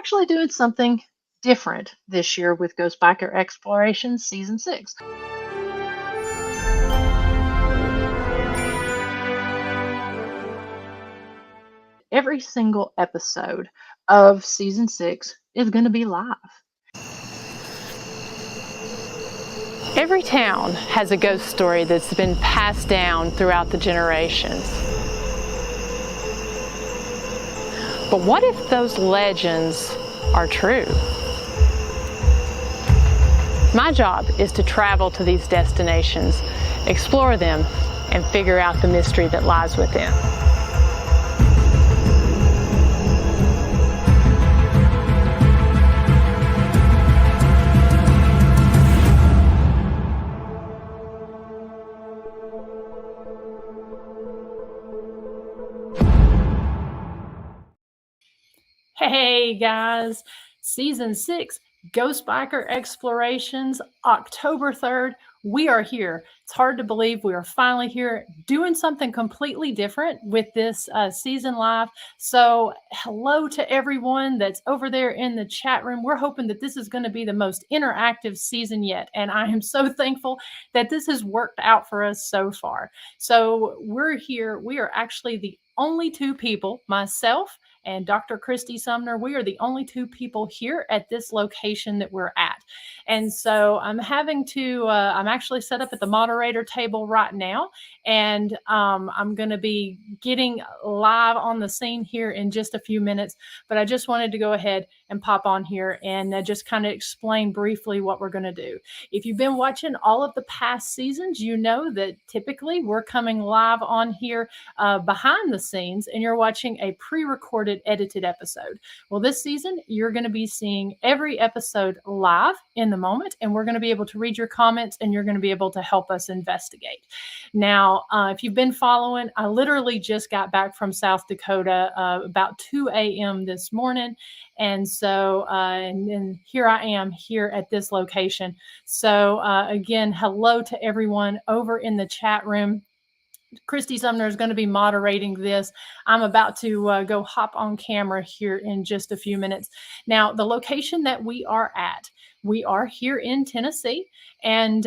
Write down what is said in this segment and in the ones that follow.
actually doing something different this year with Ghost Biker Explorations Season 6. Every single episode of Season 6 is going to be live. Every town has a ghost story that's been passed down throughout the generations. But what if those legends are true? My job is to travel to these destinations, explore them, and figure out the mystery that lies within. Hey guys, Season 6, Ghost Biker Explorations, October 3rd. We are here. It's hard to believe we are finally here doing something completely different with this season live. So hello to everyone that's over there in the chat room. We're hoping that this is going to be the most interactive season yet. And I am so thankful that this has worked out for us so far. So we're here. We are actually the only two people, myself and Dr. Christy Sumner. We are the only two people here at this location that we're at. And so I'm having to, I'm actually set up at the moderator table right now, and I'm going to be getting live on the scene here in just a few minutes. But I just wanted to go ahead and pop on here and just kind of explain briefly what we're going to do. If you've been watching all of the past seasons, you know that typically we're coming live on here behind the scenes, and you're watching a pre-recorded edited episode. Well, this season you're going to be seeing every episode live in the moment, and we're going to be able to read your comments, and you're going to be able to help us investigate. Now, if you've been following, I literally just got back from South Dakota about 2 a.m. this morning, and so and here I am here at this location. So again, hello to everyone over in the chat room. Christy Sumner is going to be moderating this. I'm about to go hop on camera here in just a few minutes. Now, the location that we are here in Tennessee, and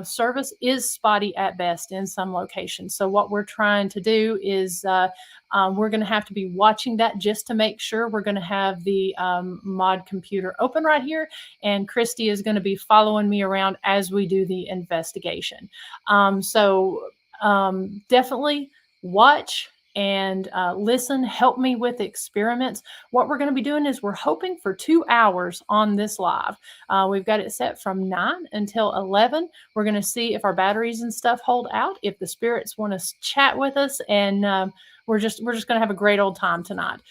service is spotty at best in some locations. So what we're trying to do is we're going to have to be watching that just to make sure. We're going to have the mod computer open right here, and Christy is going to be following me around as we do the investigation. Definitely watch and listen, help me with experiments. What we're going to be doing is we're hoping for 2 hours on this live. We've got it set from 9 until 11. We're going to see if our batteries and stuff hold out, if the spirits want to chat with us, and we're just going to have a great old time tonight.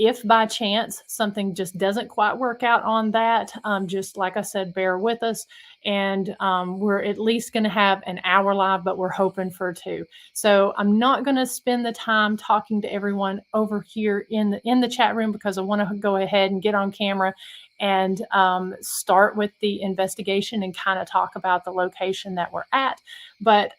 If by chance something just doesn't quite work out on that, just like I said, bear with us. And we're at least going to have an hour live, but we're hoping for 2. So I'm not going to spend the time talking to everyone over here in the chat room, because I want to go ahead and get on camera and start with the investigation and kind of talk about the location that we're at. But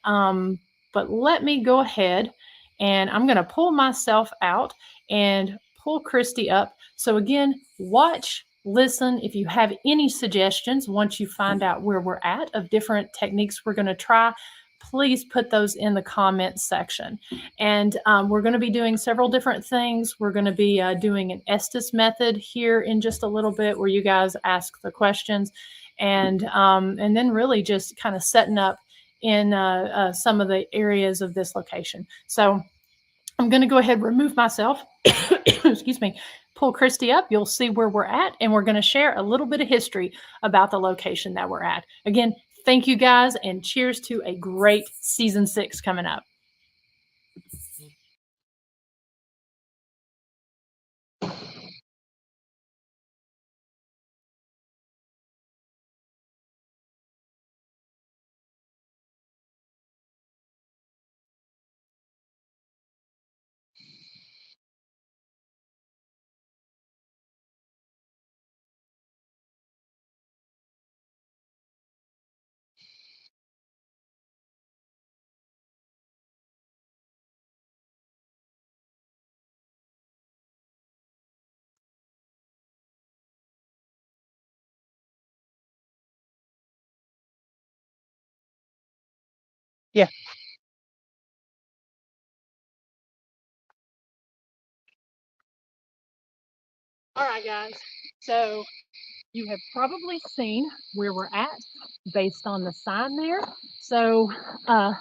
let me go ahead, and I'm going to pull myself out and pull Christy up. So again, watch, listen. If you have any suggestions, once you find out where we're at of different techniques we're going to try, please put those in the comments section. And we're going to be doing several different things. We're going to be doing an Estes method here in just a little bit, where you guys ask the questions, and then really just kind of setting up in some of the areas of this location. So I'm going to go ahead and remove myself. Excuse me. Pull Christy up. You'll see where we're at, and we're going to share a little bit of history about the location that we're at. Again, thank you guys, and cheers to a great season 6 coming up. Yeah. All right, guys. So you have probably seen where we're at based on the sign there. So, uh,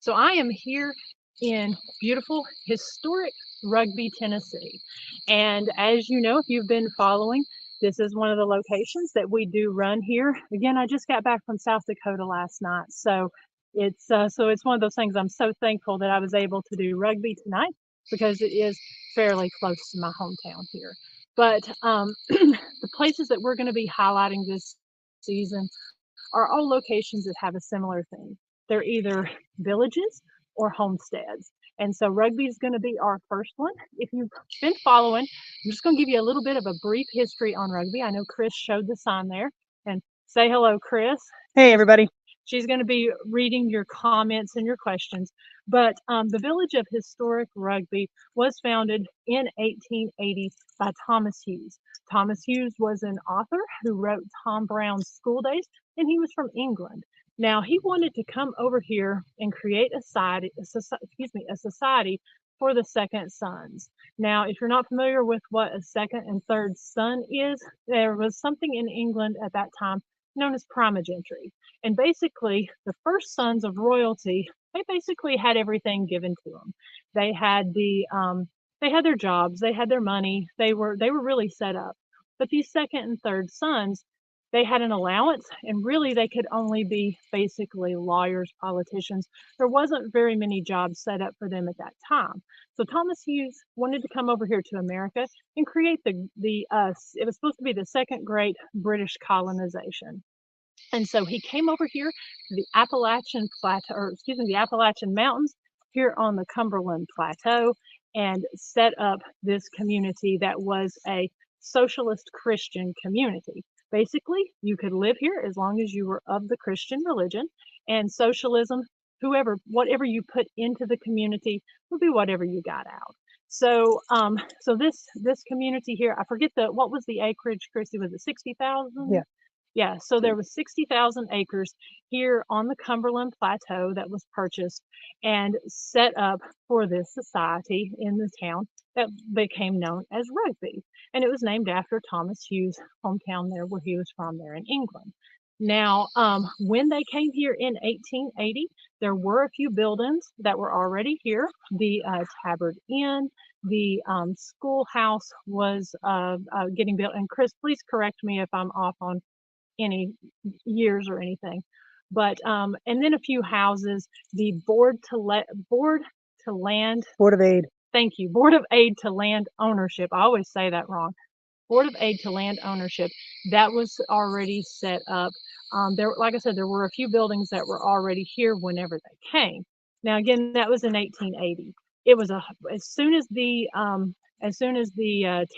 so I am here in beautiful, historic Rugby, Tennessee. And as you know, if you've been following, this is one of the locations that we do run here. Again, I just got back from South Dakota last night, so it's one of those things. I'm so thankful that I was able to do rugby tonight because it is fairly close to my hometown here. But the places that we're going to be highlighting this season are all locations that have a similar theme. They're either villages or homesteads. And so rugby is going to be our first one. If you've been following, I'm just going to give you a little bit of a brief history on rugby. I know Chris showed the sign there. And say hello, Chris. Hey, everybody. She's going to be reading your comments and your questions. But the Village of Historic Rugby was founded in 1880 by Thomas Hughes. Thomas Hughes was an author who wrote Tom Brown's School Days, and he was from England. Now, he wanted to come over here and create a society for the second sons. Now, if you're not familiar with what a second and third son is, there was something in England at that time known as primogeniture. And basically, the first sons of royalty, they basically had everything given to them. They had they had their jobs, they had their money, they were really set up. But these second and third sons, they had an allowance, and really they could only be basically lawyers, politicians. There wasn't very many jobs set up for them at that time. So Thomas Hughes wanted to come over here to America and create it was supposed to be the second great British colonization. And so he came over here to the Appalachian Plateau, or excuse me, the Appalachian Mountains here on the Cumberland Plateau, and set up this community that was a socialist Christian community. Basically, you could live here as long as you were of the Christian religion, and socialism, whatever you put into the community would be whatever you got out. So, so this community here, I forget what was the acreage, Chrissy? Was it 60,000? Yeah. Yeah, so there was 60,000 acres here on the Cumberland Plateau that was purchased and set up for this society in the town that became known as Rugby. And it was named after Thomas Hughes' hometown there, where he was from there in England. Now, when they came here in 1880, there were a few buildings that were already here. The Tabard Inn, the schoolhouse was getting built. And Chris, please correct me if I'm off on any years or anything. But and then a few houses, the Board of Aid. Thank you. Board of Aid to Land Ownership. I always say that wrong. Board of Aid to Land Ownership, that was already set up. There, like I said, there were a few buildings that were already here whenever they came. Now, again, that was in 1880. It was as soon as the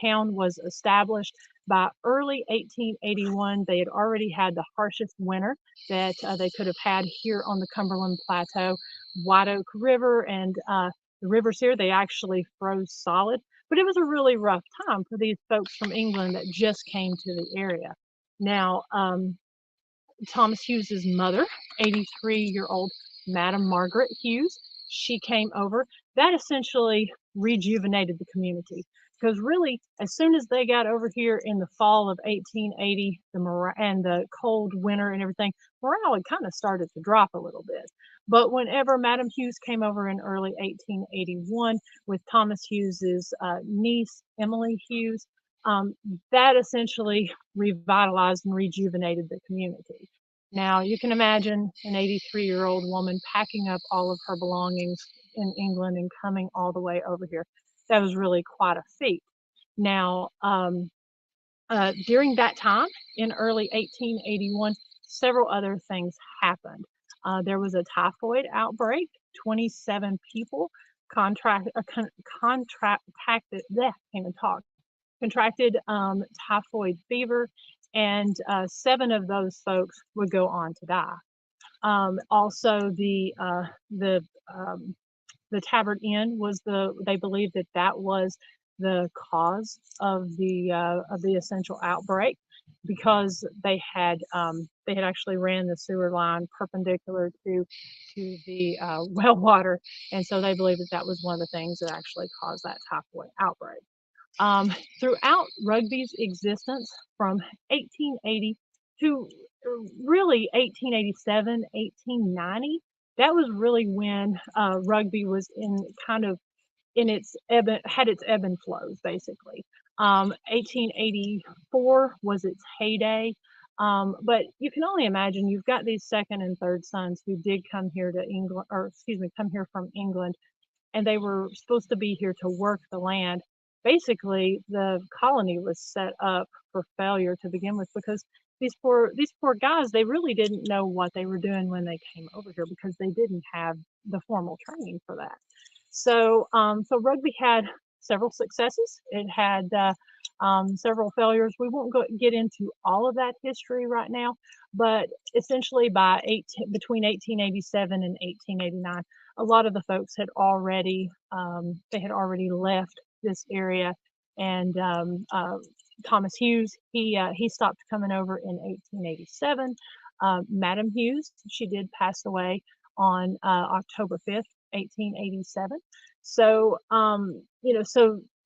town was established, by early 1881, they had already had the harshest winter that they could have had here on the Cumberland Plateau. White Oak River and the rivers here, they actually froze solid. But it was a really rough time for these folks from England that just came to the area. Now, Thomas Hughes's mother, 83-year-old Madam Margaret Hughes, she came over. That essentially rejuvenated the community, because really, as soon as they got over here in the fall of 1880, and the cold winter and everything, morale had kind of started to drop a little bit. But whenever Madam Hughes came over in early 1881 with Thomas Hughes's niece, Emily Hughes, that essentially revitalized and rejuvenated the community. Now, you can imagine an 83-year-old woman packing up all of her belongings in England and coming all the way over here. That was really quite a feat. Now, during that time, in early 1881, several other things happened. There was a typhoid outbreak. 27 people contracted typhoid fever, and 7 of those folks would go on to die. Also, the Tabard Inn was they believed that was the cause of the essential outbreak, because they They had actually ran the sewer line perpendicular to the well water, and so they believe that that was one of the things that actually caused that typhoid outbreak. Throughout rugby's existence from 1880 to really 1887, 1890, that was really when rugby was in kind of in its had its ebb and flows basically. 1884 was its heyday. But you can only imagine you've got these second and third sons who did come here to England, or excuse me, come here from England, and they were supposed to be here to work the land. Basically, the colony was set up for failure to begin with because these poor guys, they really didn't know what they were doing when they came over here because they didn't have the formal training for that. So rugby had several successes. It had several failures. We won't get into all of that history right now, but essentially between 1887 and 1889, a lot of the folks had already left this area, and Thomas Hughes, he stopped coming over in 1887. Madam Hughes, she did pass away on October 5th, 1887. So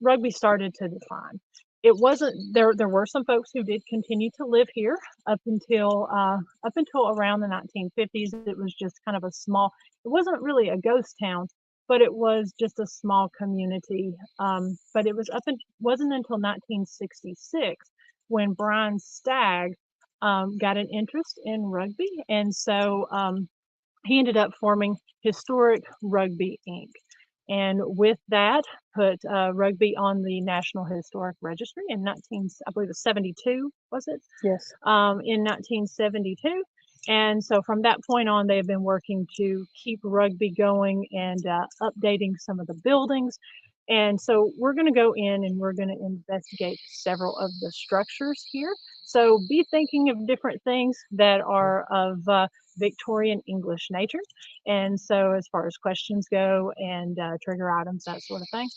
rugby started to decline. It wasn't there. There were some folks who did continue to live here up until around the 1950s. It was just kind of a small. It wasn't really a ghost town, but it was just a small community. But it wasn't until 1966 when Brian Stagg got an interest in rugby, and so he ended up forming Historic Rugby Inc. And with that, put rugby on the National Historic Registry in I believe it's 72, was it? Yes. In 1972. And so from that point on, they have been working to keep rugby going and updating some of the buildings. And so we're going to go in and we're going to investigate several of the structures here. So be thinking of different things that are of Victorian English nature. And so as far as questions go and trigger items, that sort of thing.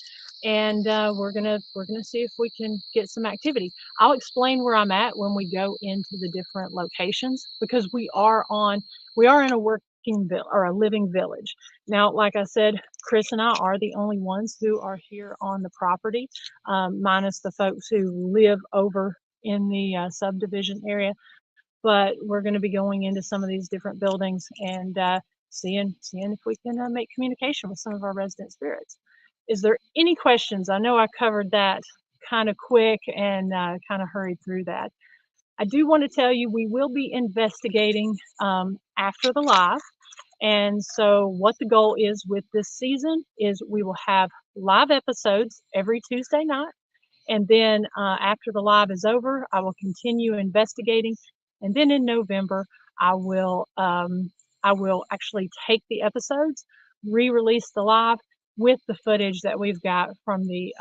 And we're gonna see if we can get some activity. I'll explain where I'm at when we go into the different locations, because we are in a working or a living village. Now, like I said, Chris and I are the only ones who are here on the property, minus the folks who live over in the subdivision area. But we're going to be going into some of these different buildings and seeing if we can make communication with some of our resident spirits. Is there any questions? I know I covered that kind of quick and kind of hurried through that. I do want to tell you we will be investigating after the live. And so what the goal is with this season is we will have live episodes every Tuesday night. And then after the live is over, I will continue investigating. And then in November, I will actually take the episodes, re-release the live with the footage that we've got from the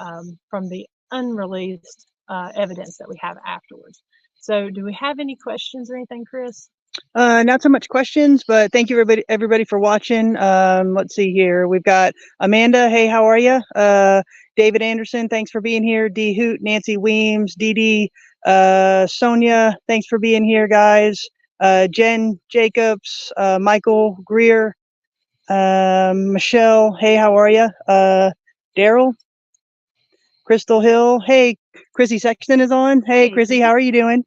unreleased evidence that we have afterwards. So do we have any questions or anything, Chris? Not so much questions, but thank you everybody for watching. Let's see here. We've got Amanda. Hey, how are you? David Anderson, thanks for being here. D Hoot, Nancy Weems, Dee Dee, Sonia, thanks for being here, guys. Jen Jacobs, Michael Greer, Michelle. Hey, how are you? Daryl, Crystal Hill. Hey, Chrissy Sexton is on. Hey, Chrissy, how are you doing?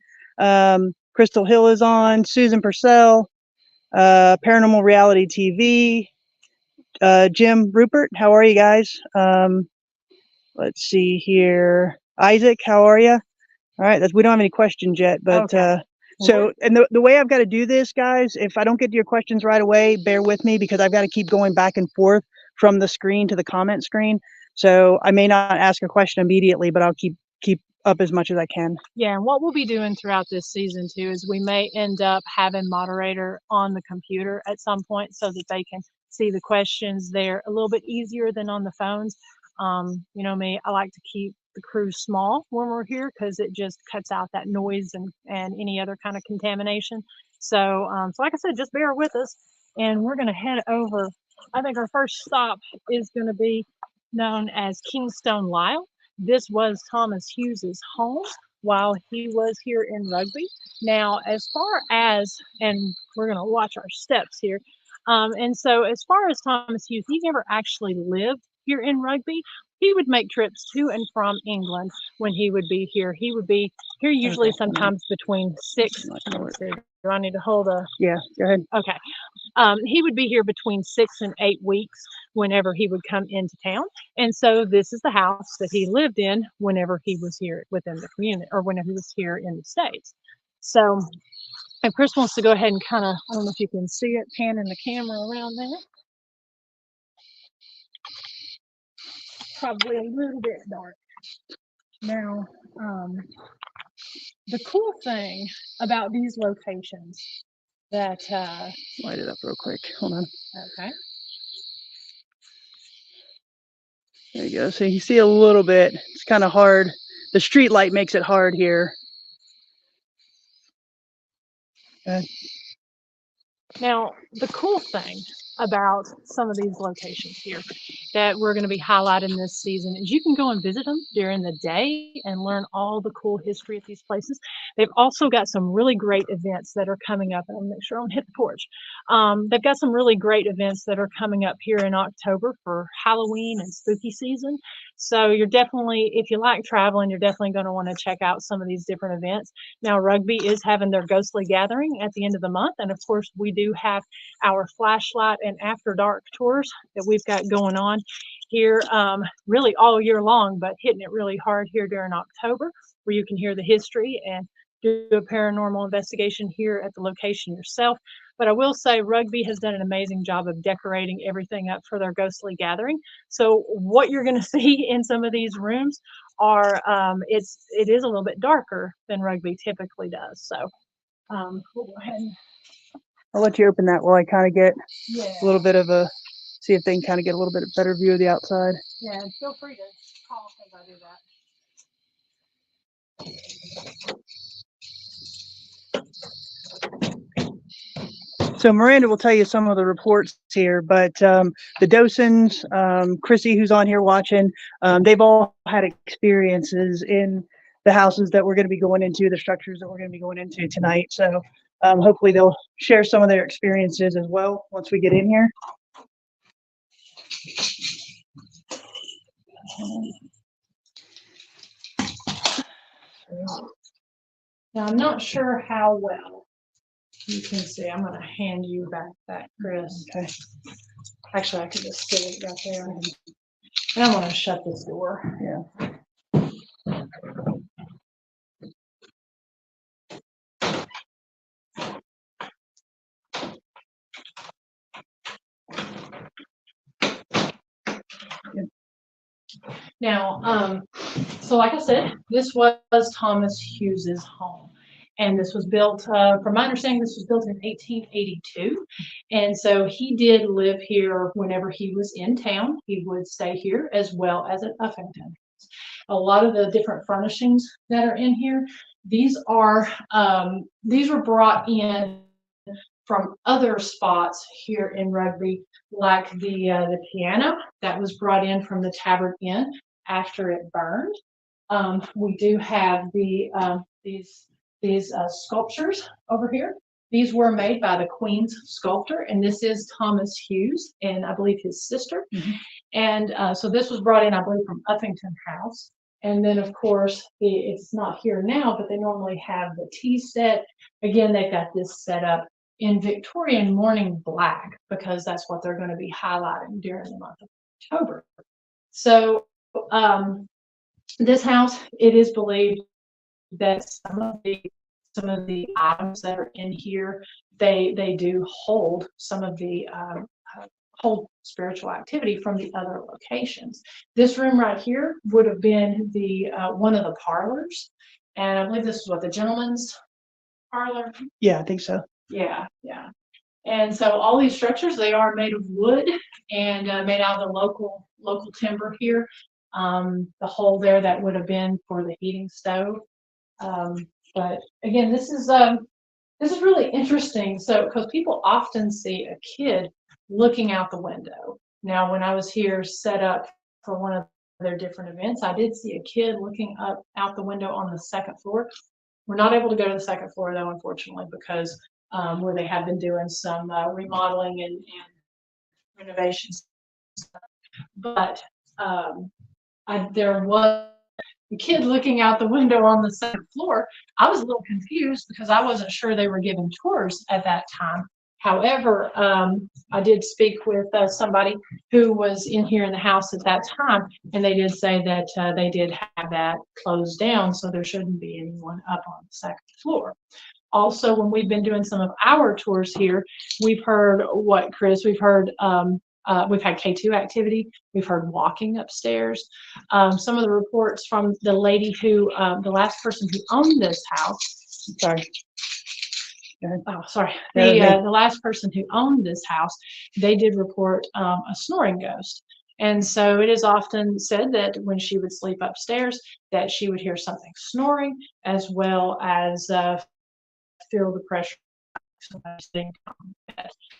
Crystal Hill is on. Susan Purcell, Paranormal Reality TV. Jim Rupert, how are you guys? Let's see here. Isaac, how are you? All right, we don't have any questions yet, but okay. And the way I've got to do this, guys, if I don't get to your questions right away, bear with me because I've got to keep going back and forth from the screen to the comment screen. So I may not ask a question immediately, but I'll keep up as much as I can. Yeah, and what we'll be doing throughout this season too is we may end up having moderator on the computer at some point so that they can see the questions there a little bit easier than on the phones. You know me, I like to keep the crew small when we're here because it just cuts out that noise and any other kind of contamination. So like I said, just bear with us, and we're going to head over. I think our first stop is going to be known as Kingstone Lisle. This was Thomas Hughes's home while he was here in Rugby. Now, as far as, and we're going to watch our steps here. And so, as far as Thomas Hughes, he never actually lived here in Rugby. He would make trips to and from England when he would be here. He would be here usually sometimes between 6. Let's see, do I need to hold a? Yeah, go ahead. Okay. He would be here between 6 and 8 weeks whenever he would come into town. And so this is the house that he lived in whenever he was here within the community, or whenever he was here in the States. So if Chris wants to go ahead and kind of, I don't know if you can see it, panning the camera around there. Probably a little bit dark. Now, the cool thing about these locations that Light it up real quick. Hold on. okay. There you go. So you see a little bit. It's kind of hard. The street light makes it hard here. Now, the cool thing about some of these locations here that we're going to be highlighting this season is you can go and visit them during the day and learn all the cool history of these places. They've also got some really great events that are coming up. And I'll make sure I don't hit the porch. They've got some really great events that are coming up here in October for Halloween and spooky season. So you're definitely, if you like traveling, you're definitely going to want to check out some of these different events. Now, Rugby is having their ghostly gathering at the end of the month. And of course, we do have our flashlight and after dark tours that we've got going on here really all year long, but hitting it really hard here during October, where you can hear the history and do a paranormal investigation here at the location yourself. But I will say Rugby has done an amazing job of decorating everything up for their ghostly gathering. So what you're going to see in some of these rooms are it is a little bit darker than Rugby typically does. So we'll go ahead and I'll let you open that while I kind of get yeah. a little bit of a, see if they can kind of get a little bit better view of the outside. Yeah, feel free to call as I do that. So Miranda will tell you some of the reports here, but the Dosons, Chrissy, who's on here watching, they've all had experiences in the houses that we're going to be going into, the structures that we're going to be going into tonight. So hopefully they'll share some of their experiences as well once we get in here. Now, I'm not sure how well you can see. I'm going to hand you back that, Chris. Okay. Actually, I could just sit it right there. And I'm going to shut this door. Yeah. Now, so like I said, this was Thomas Hughes's home. And this was built, from my understanding, this was built in 1882. And so he did live here whenever he was in town. He would stay here as well as at Uffington. A lot of the different furnishings that are in here, these were brought in from other spots here in Rugby, like the piano that was brought in from the Tavern Inn after it burned. We do have these sculptures over here. These were made by the Queen's sculptor, and this is Thomas Hughes and I believe his sister. Mm-hmm. And so this was brought in, I believe, from Uffington House. And then, of course, it's not here now, but they normally have the tea set. Again, they've got this set up in Victorian morning black because that's what they're going to be highlighting during the month of October. So this house, it is believed that some of the items that are in here, they do hold some of the hold spiritual activity from the other locations. This room right here would have been the one of the parlors, and I believe this is what, the gentleman's parlor. Yeah, I think so. Yeah. And so all these structures, they are made of wood and made out of the local timber here. The hole there, that would have been for the heating stove. But again, this is really interesting. So, because people often see a kid looking out the window. Now, when I was here set up for one of their different events. I did see a kid looking up out the window on the second floor. We're not able to go to the second floor though, unfortunately, because where they have been doing some remodeling and renovations. But there was a kid looking out the window on the second floor. I was a little confused because I wasn't sure they were giving tours at that time. However, I did speak with somebody who was in here in the house at that time, and they did say that they did have that closed down, so there shouldn't be anyone up on the second floor. Also, when we've been doing some of our tours here, we've heard what, Chris? We've heard we've had K2 activity. We've heard walking upstairs. Some of the reports from the lady who, the last person who owned this house. Sorry. Oh, sorry. The last person who owned this house, they did report a snoring ghost. And so it is often said that when she would sleep upstairs, that she would hear something snoring, as well as feel the pressure.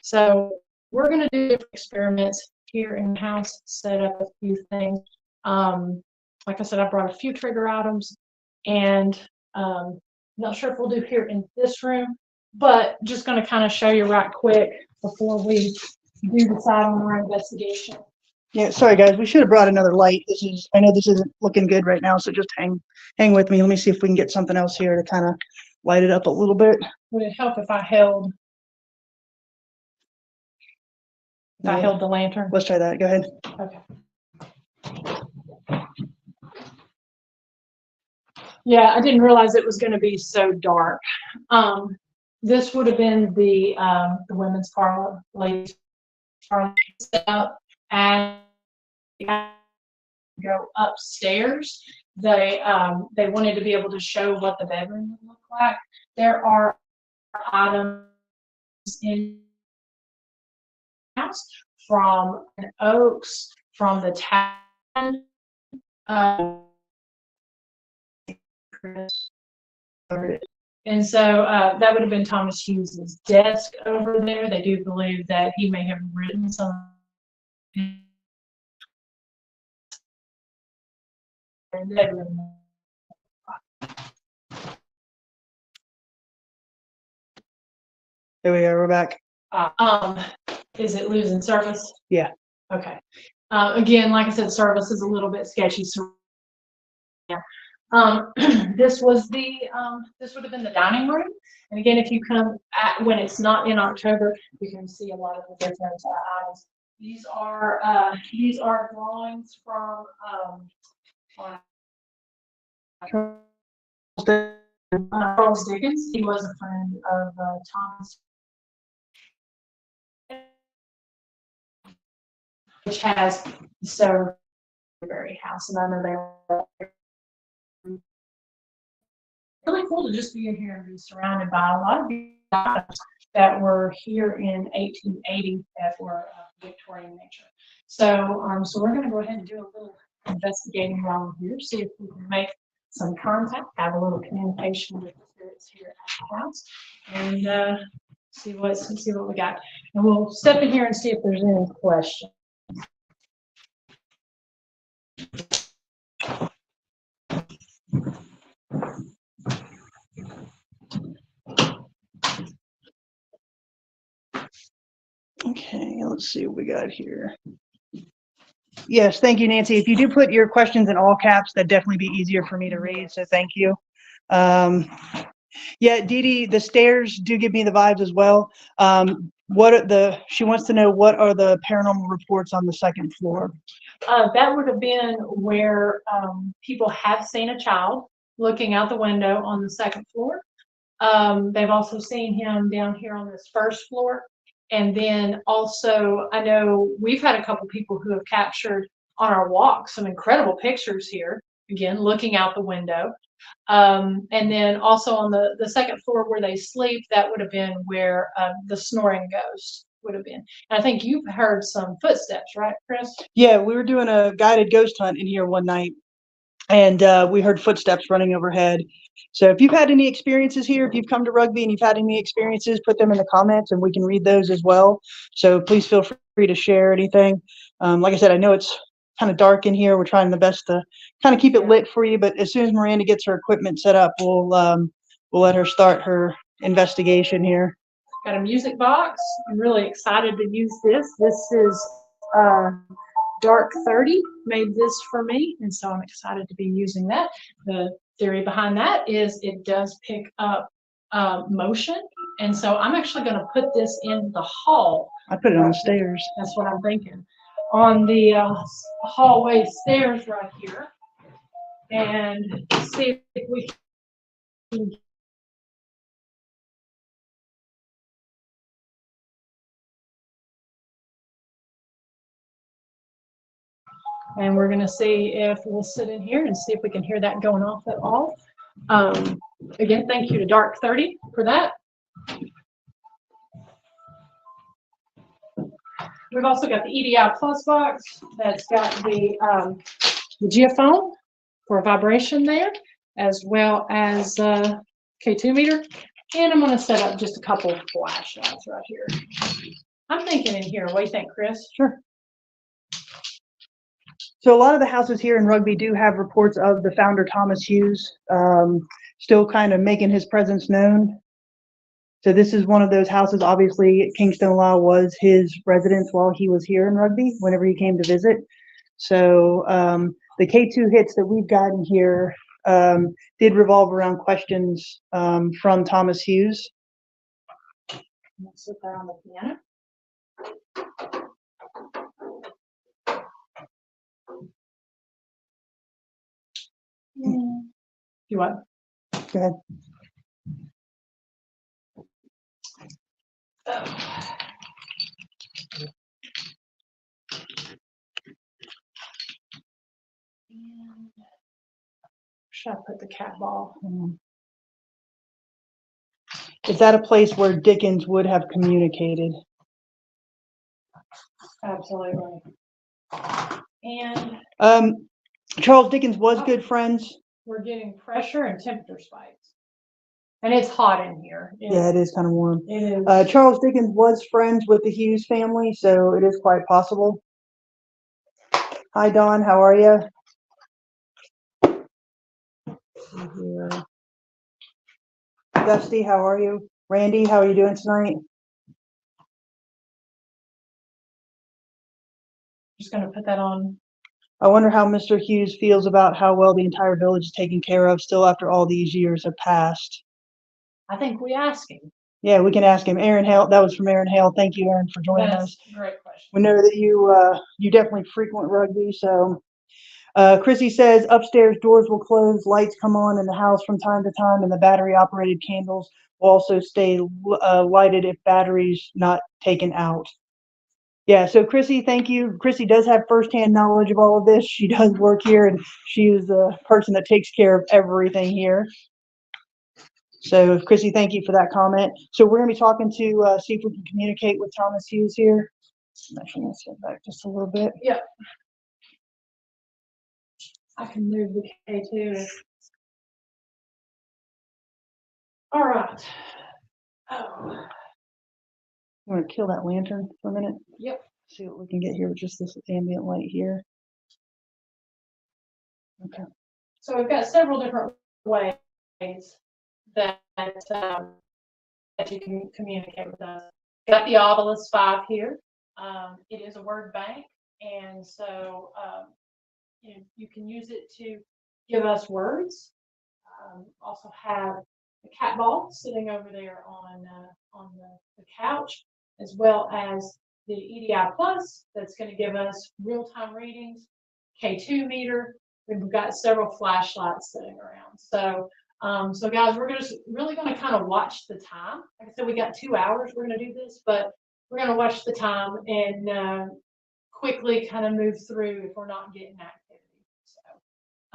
So we're going to do different experiments here in the house, set up a few things. Like I said, I brought a few trigger items, and not sure if we'll do here in this room, but just going to kind of show you right quick before we do decide on our investigation. Yeah, sorry guys, we should have brought another light. I know this isn't looking good right now, so just hang with me. Let me see if we can get something else here to kind of light it up a little bit. Would it help if I held the lantern? Let's try that. Go ahead. Okay. Yeah, I didn't realize it was going to be so dark. This would have been the women's parlor, ladies' parlor, set up, and go upstairs. They wanted to be able to show what the bedroom would look like. There are items in the house from an Oaks, from the town. And so that would have been Thomas Hughes's desk over there. They do believe that he may have written some. There we go. We're back. Is it losing service? Yeah. Okay. Again, like I said, service is a little bit sketchy. So yeah. This was this would have been the dining room. And again, if you come when it's not in October, you can see a lot of the different items. These are drawings from Charles Dickens. He was a friend of Thomas, which has the Sowerberry house, and I know they were really cool to just be in here and be surrounded by a lot of guys that were here in 1880 that were Victorian nature. So, so we're going to go ahead and do a little investigating while we're here, see if we can make some contact, have a little communication with the spirits here at the house, and see what we got. And we'll step in here and see if there's any questions. Okay, let's see what we got here. Yes, thank you, Nancy. If you do put your questions in all caps, that'd definitely be easier for me to read, so thank you. Yeah, Dee Dee, the stairs do give me the vibes as well. She wants to know, what are the paranormal reports on the second floor? That would have been where people have seen a child looking out the window on the second floor. They've also seen him down here on this first floor. And then also, I know we've had a couple people who have captured on our walk some incredible pictures here, again, looking out the window. And then also on the second floor where they sleep, that would have been where the snoring ghost would have been. And I think you've heard some footsteps, right, Chris? Yeah, we were doing a guided ghost hunt in here one night, and we heard footsteps running overhead. So if you've had any experiences here, if you've come to Rugby and you've had any experiences, put them in the comments and we can read those as well. So please feel free to share anything. Like I said, I know it's kind of dark in here. We're trying the best to kind of keep it lit for you. But as soon as Miranda gets her equipment set up, we'll let her start her investigation here. Got a music box. I'm really excited to use this. This is Dark 30 made this for me, and so I'm excited to be using that. The theory behind that is it does pick up motion, and so I'm actually going to put this in the hall. I put it on the stairs. That's what I'm thinking. On the hallway stairs right here, and see if we can. And we're going to see if we'll sit in here and see if we can hear that going off at all. Again, thank you to Dark 30 for that. We've also got the EDI Plus box that's got the geophone for vibration there, as well as K2 meter. And I'm going to set up just a couple of flashlights right here. I'm thinking in here. What do you think, Chris? Sure. So a lot of the houses here in Rugby do have reports of the founder, Thomas Hughes, still kind of making his presence known. So this is one of those houses. Obviously, Kingstone Law was his residence while he was here in Rugby, whenever he came to visit. So the K2 hits that we've gotten here did revolve around questions from Thomas Hughes. Let's sit there on the piano. You what? Go ahead. Should I put the cat ball? Is that a place where Dickens would have communicated? Absolutely. And Charles Dickens was good friends. we're getting pressure and temperature spikes. And it's hot in here. Yeah, it is kind of warm. It is. Charles Dickens was friends with the Hughes family, so it is quite possible. Hi, Dawn. How are you? Dusty, how are you? Randy, how are you doing tonight? Just going to put that on. I wonder how Mr. Hughes feels about how well the entire village is taken care of still after all these years have passed. I think we ask him. Yeah, we can ask him. Aaron Hale, that was from Aaron Hale. Thank you, Aaron, for joining us. That's a great question. We know that you definitely frequent Rugby, so Chrissy says upstairs doors will close, lights come on in the house from time to time, and the battery operated candles will also stay lighted if batteries not taken out. Yeah, so Chrissy, thank you. Chrissy does have firsthand knowledge of all of this. She does work here, and she is the person that takes care of everything here. So Chrissy, thank you for that comment. So we're going to be talking to see if we can communicate with Thomas Hughes here. I'm actually going to step back just a little bit. Yeah. I can move the K2. All right. Oh. I'm going to kill that lantern for a minute. Yep. See what we can get here with just this ambient light here. Okay. So we've got several different ways that you can communicate with us. Got the Obelisk 5 here. It is a word bank, and so you can use it to give us words. Also have the cat ball sitting over there on the couch, as well as the EDI Plus that's going to give us real-time readings, K2 meter. We've got several flashlights sitting around. So guys, we're really going to kind of watch the time. Like I said, we got 2 hours. We're going to do this, but we're going to watch the time and quickly kind of move through if we're not getting activity.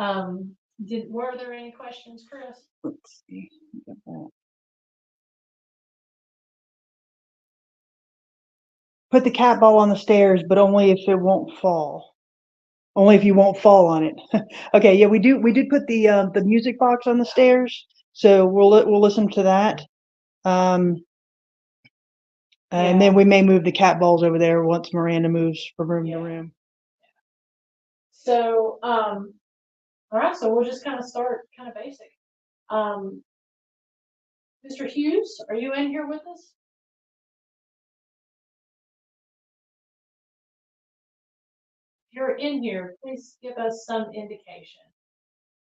So, were there any questions, Chris? Let's see. Get that. Put the cat ball on the stairs, but only if it won't fall. Only if you won't fall on it. Okay, yeah, we did put the music box on the stairs, so we'll listen to that. And then we may move the cat balls over there once Miranda moves from room to room. So, all right, so we'll just kind of start kind of basic. Mr. Hughes, are you in here with us? If you're in here, please give us some indication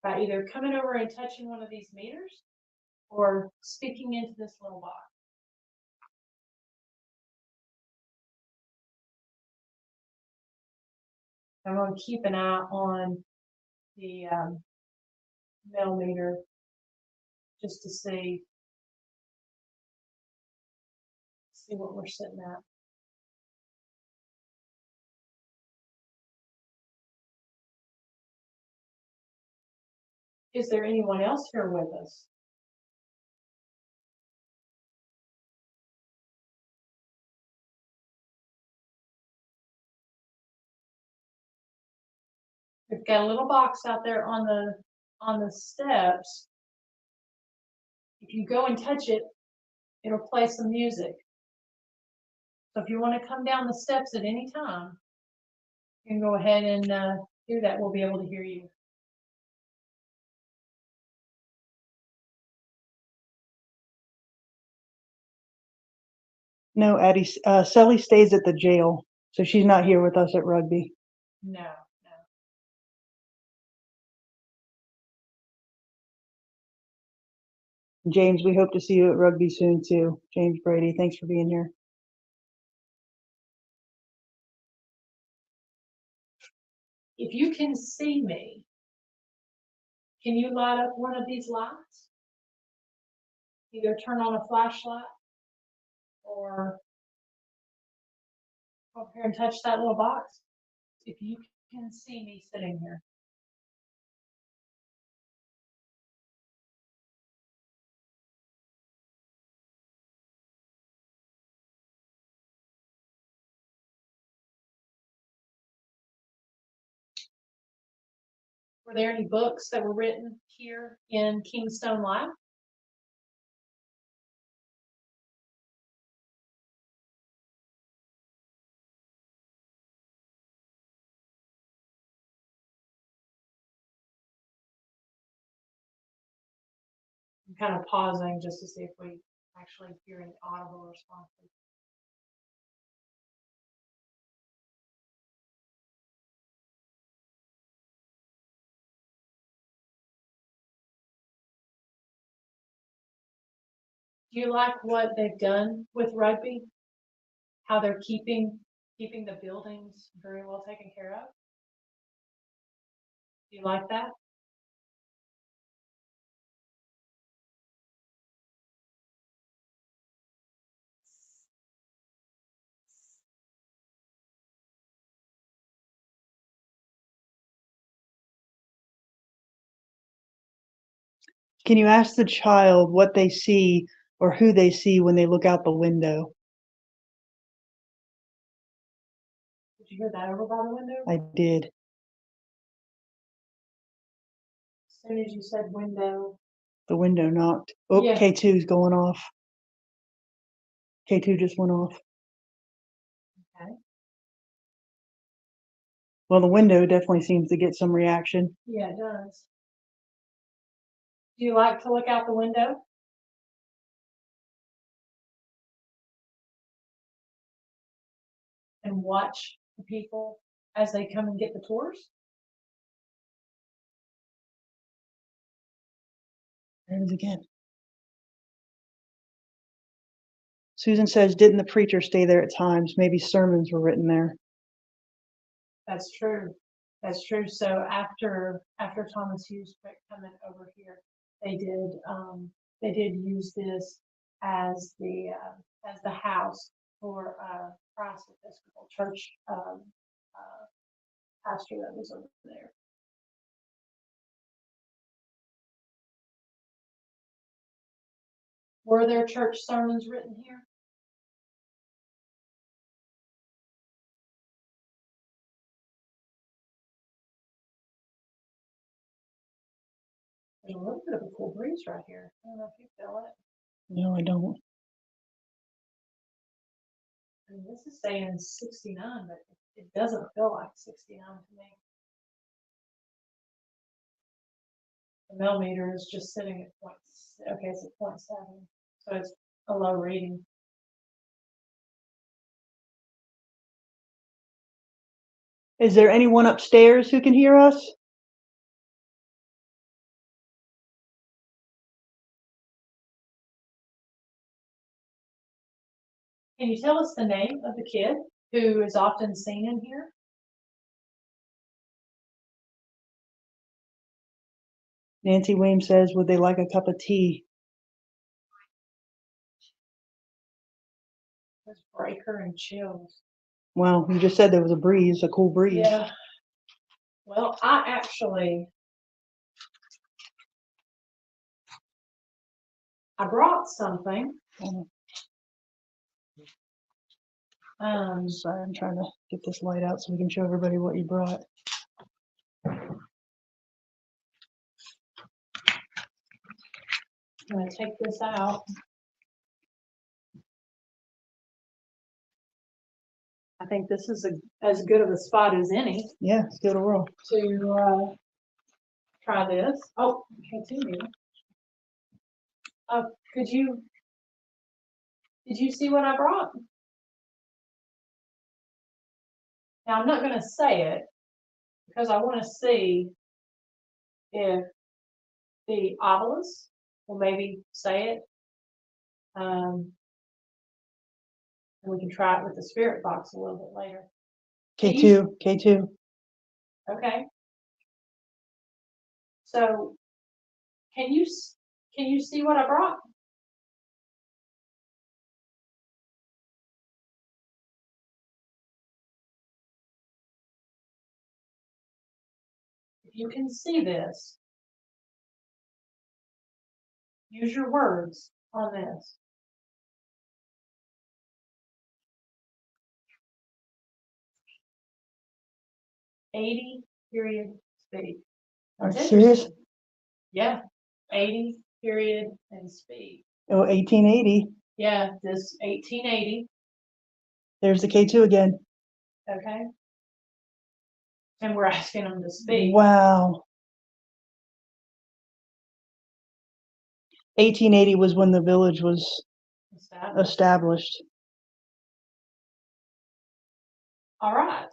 by either coming over and touching one of these meters or speaking into this little box. I'm going to keep an eye on the millimeter just to see what we're sitting at. Is there anyone else here with us? We've got a little box out there on the steps. If you go and touch it, it'll play some music. So if you want to come down the steps at any time, you can go ahead and do that. We'll be able to hear you. No, Addie, Sally stays at the jail, so she's not here with us at rugby. No, no. James, we hope to see you at rugby soon too. James Brady, thanks for being here. If you can see me, can you light up one of these lights? Either turn on a flashlight or go up here and touch that little box. If you can see me sitting here. Were there any books that were written here in Kingstone Live? I'm kind of pausing just to see if we actually hear any audible responses. Do you like what they've done with rugby? How they're keeping the buildings very well taken care of? Do you like that? Can you ask the child what they see or who they see when they look out the window? Did you hear that over by the window? I did. As soon as you said window. The window knocked. Oh, Yeah. K2's going off. K2 just went off. Okay. Well, the window definitely seems to get some reaction. Yeah, it does. Do you like to look out the window? And watch the people as they come and get the tours? There it is again. Susan says, didn't the preacher stay there at times? Maybe sermons were written there. That's true. That's true. So after Thomas Hughes quit coming over here, they did use this as the house for Christ Episcopal Church pastor that was over there. Were there church sermons written here? There's a little bit of a cool breeze right here. I don't know if you feel it. No, I don't. I mean, this is saying 69, but it doesn't feel like 69 to me. The millimeter is just sitting at okay, it's at 0.7, so it's a low reading. Is there anyone upstairs who can hear us? Can you tell us the name of the kid who is often seen in here? Nancy Weems says, would they like a cup of tea? There's Breaker and Chills. Well, you just said there was a breeze, a cool breeze. Yeah. Well, I brought something. Sorry, I'm trying to get this light out so we can show everybody what you brought. I'm going to take this out. I think this is as good of a spot as any. Yeah, let's give it a whirl. To try this. Oh, continue. Did you see what I brought? Now I'm not going to say it because I want to see if the obelisk will maybe say it. And we can try it with the spirit box a little bit later. K2, K2. Okay. So can you see what I brought? If you can see this, use your words on this. $80 speed. Are That's you serious? interesting. Yeah, 80 and speed. Oh, 1880. Yeah, this 1880. There's the K2 again. Okay. And we're asking them to speak. Wow. 1880 was when the village was established. All right.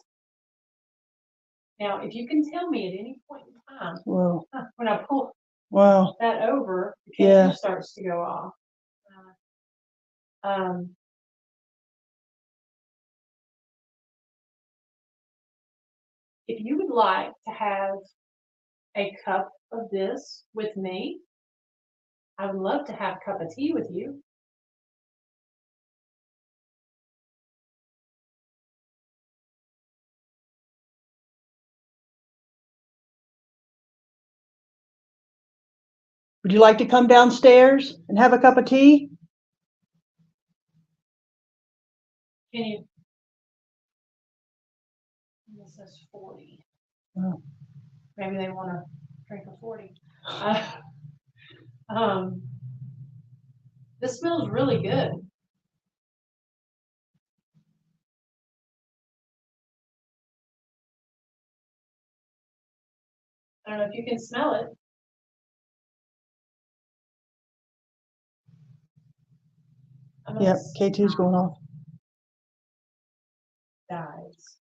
Now, if you can tell me at any point in time, Whoa. when I pull Wow. that over, the K2 Yeah. starts to go off. If you would like to have a cup of this with me, I would love to have a cup of tea with you. Would you like to come downstairs and have a cup of tea? Can you? This says 40. Oh. Maybe they want to drink a 40. This smells really good. I don't know if you can smell it. Yep, K2's going off. Dies.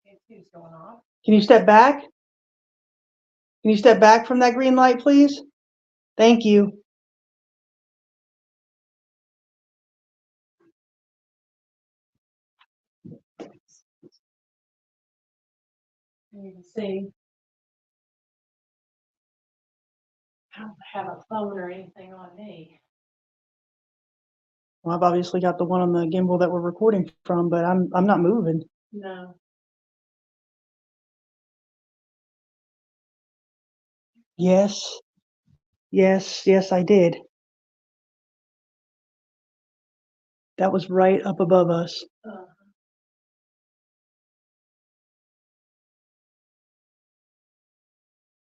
K2's going off. Can you step back? Can you step back from that green light, please? Thank you. And you can see I don't have a phone or anything on me. Well, I've obviously got the one on the gimbal that we're recording from, but I'm not moving. No. Yes. Yes, yes, I did. That was right up above us.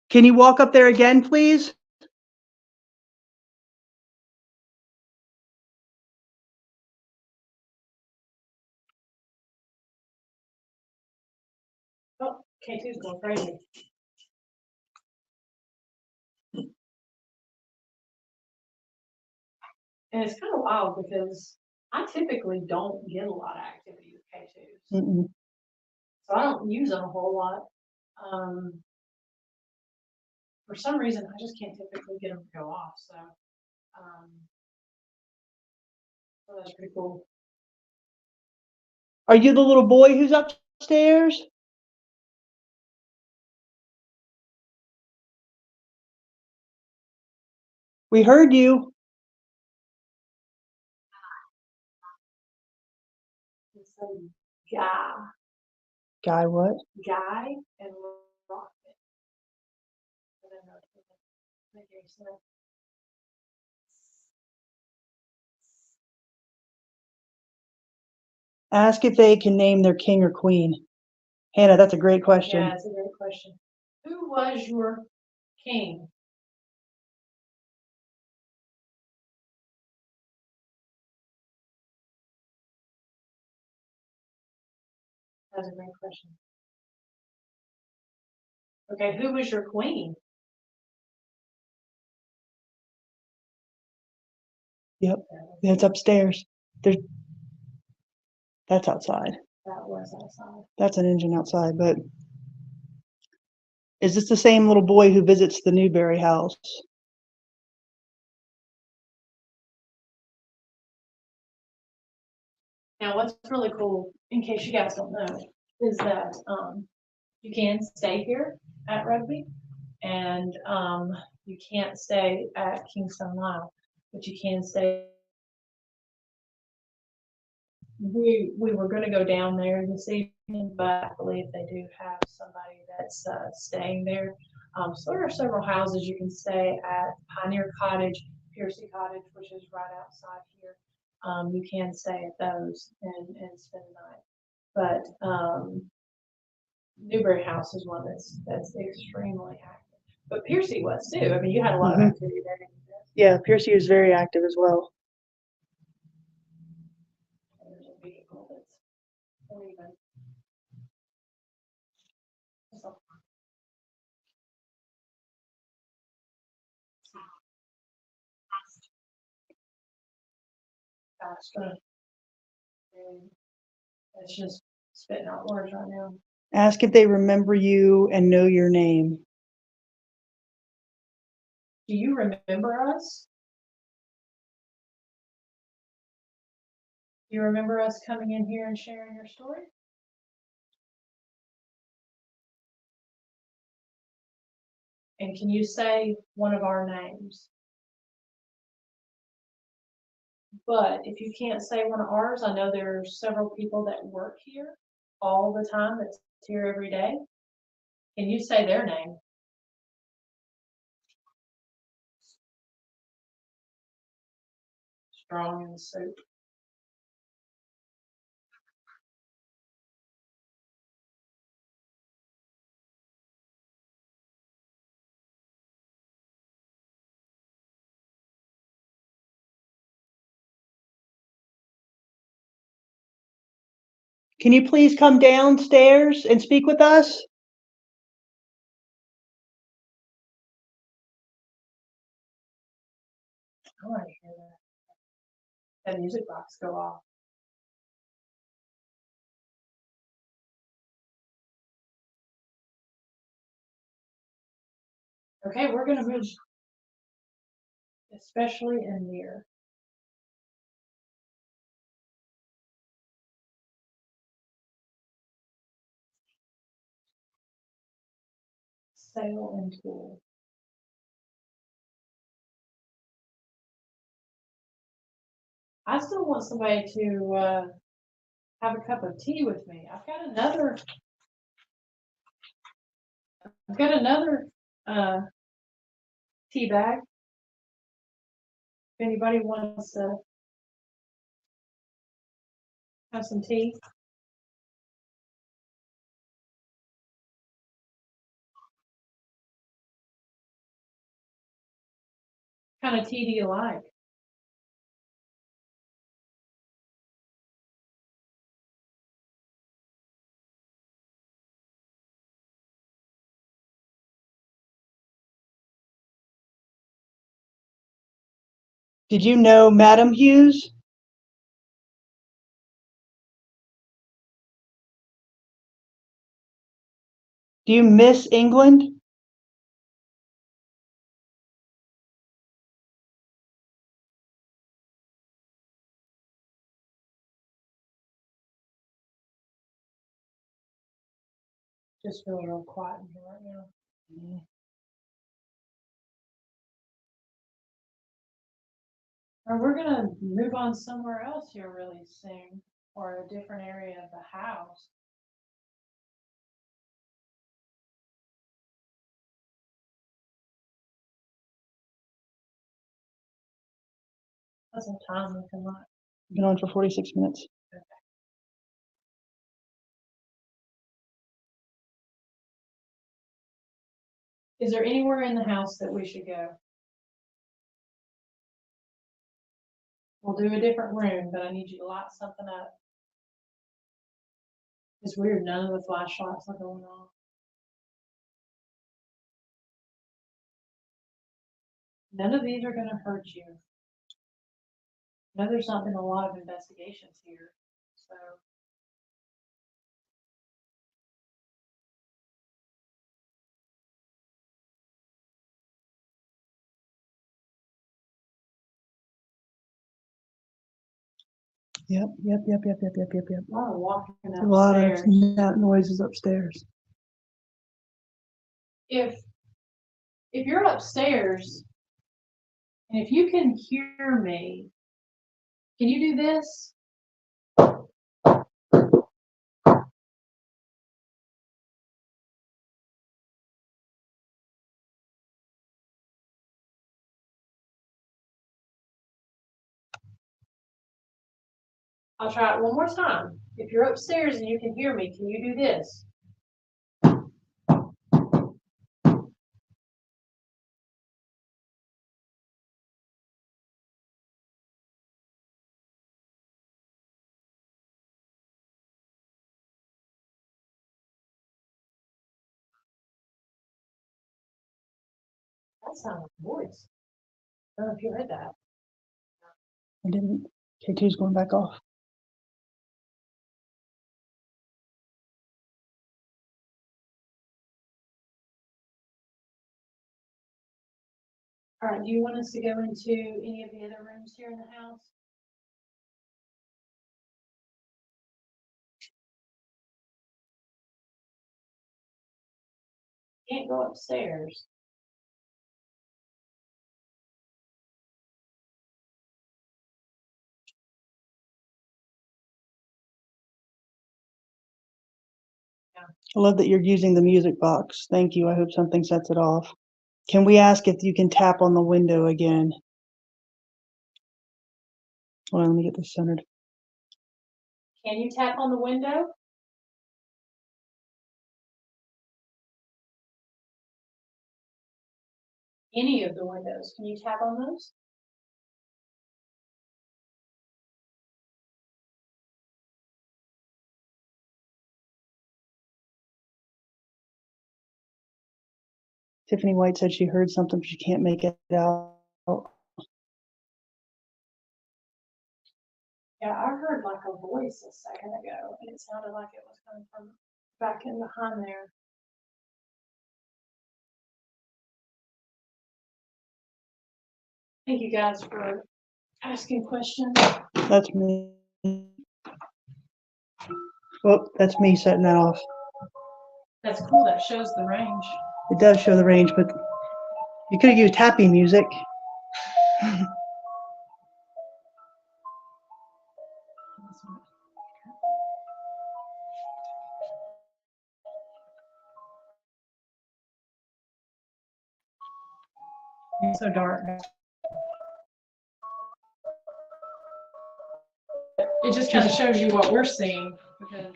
Can you walk up there again, please? Oh, K2's going crazy. And it's kind of wild because I typically don't get a lot of activity with K2s. Mm-mm. So I don't use them a whole lot. Um, for some reason, I just can't typically get them to go off. Um, so that's pretty cool. Are you the little boy who's upstairs? We heard you. It's a guy, Guy, what? guy, and rocket. I don't know. Okay, so Ask if they can name their king or queen. Hannah, that's a great question. yeah, it's a great question. Who was your king? That's a great question. Okay, who was your queen? Yep, it's upstairs. There's. That's outside. That was outside. That's an engine outside, but is this the same little boy who visits the Newberry house? Now, what's really cool, in case you guys don't know, is that you can stay here at Rugby, and you can't stay at Kingston Lyle, but you can stay. We were going to go down there this evening, but I believe they do have somebody that's staying there. So there are several houses you can stay at: Pioneer Cottage, Piercy Cottage, which is right outside here. You can stay at those and spend the night. But Newberry House is one that's extremely active. But Piercy was too. I mean, you had a lot of activity there. Yeah, Piercy is very active as well. There's a vehicle that's leaving. So, faster. And it's just spitting out words right now. Ask if they remember you and know your name. Do you remember us? Do you remember us coming in here and sharing your story? And can you say one of our names? But if you can't say one of ours, I know there's several people that work here all the time that's here every day. Can you say their name? Strong in the soup. Can you please come downstairs and speak with us? I want to hear that music box go off. Okay, we're gonna move, especially in near. Sail and tool. I still want somebody to have a cup of tea with me. I've got another tea bag. If anybody wants to have some tea. What kind of tea do you like? Did you know Madam Hughes? Do you miss England? Just feel real quiet in here right now. Or we're gonna move on somewhere else here really soon, or a different area of the house. That's some time looking like. Been on for 46 minutes. Is there anywhere in the house that we should go? We'll do a different room, but I need you to light something up. It's weird, none of the flashlights are going on. None of these are gonna hurt you. I know there's not been a lot of investigations here, so. Yep. A lot of walking upstairs. A lot of noises upstairs. If you're upstairs and if you can hear me, can you do this? I'll try it one more time. If you're upstairs and you can hear me, can you do this? That sounds like a voice. I don't know if you heard that. I didn't. K2's going back off. All right, do you want us to go into any of the other rooms here in the house? Can't go upstairs. I love that you're using the music box. Thank you. I hope something sets it off. Can we ask if you can tap on the window again? Hold on, let me get this centered. Can you tap on the window? Any of the windows, can you tap on those? Tiffany White said she heard something, but she can't make it out. Yeah, I heard like a voice a second ago, and it sounded like it was coming from back in behind there. Thank you guys for asking questions. That's me. Well, that's me setting that off. That's cool, that shows the range. It does show the range, but you could have used happy music. It's so dark. It just kind of shows you what we're seeing, because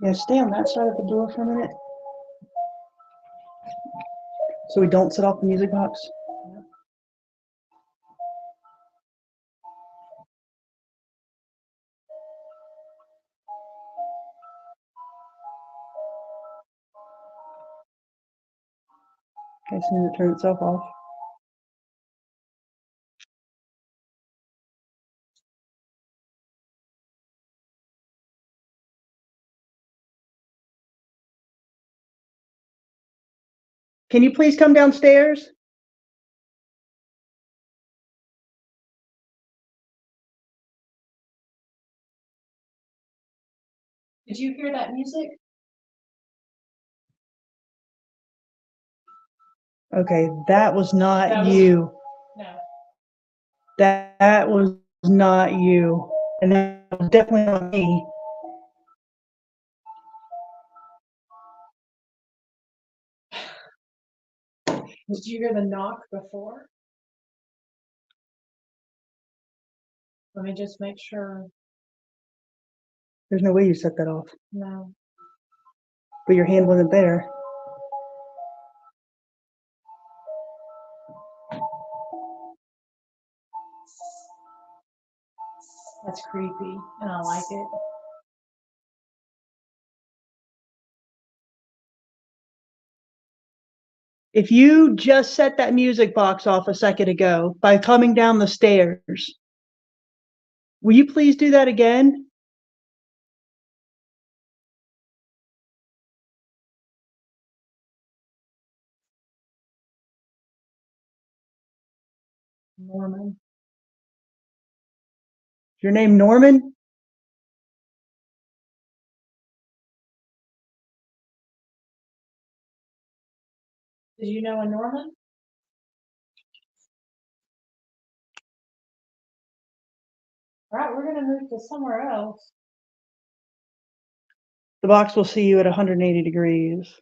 Yeah, stay on that side of the door for a minute. So we don't set off the music box. Okay, as soon as it turns itself off. Can you please come downstairs? Did you hear that music? Okay, that was not That was- you. No. That was not you. And that was definitely not me. Did you hear the knock before? Let me just make sure. There's no way you set that off. No. But your hand wasn't there. That's creepy, and I like it. If you just set that music box off a second ago by coming down the stairs, will you please do that again? Norman. Your name Norman? Did you know a Norman? All right, we're gonna move to somewhere else. The box will see you at 180 degrees.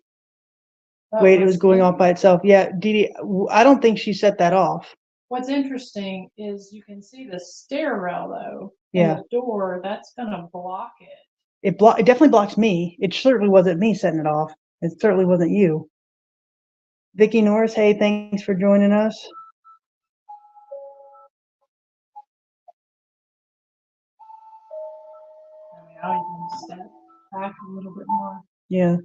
Oh, Wait, it was what's going in- off by itself. Yeah, Dee Dee, I don't think she set that off. What's interesting is you can see the stair rail though. Yeah. And the door, that's gonna block it. It definitely blocks me. It certainly wasn't me setting it off. It certainly wasn't you. Vicki Norris, hey, thanks for joining us. I mean, I'll even step back a little bit more. Yeah.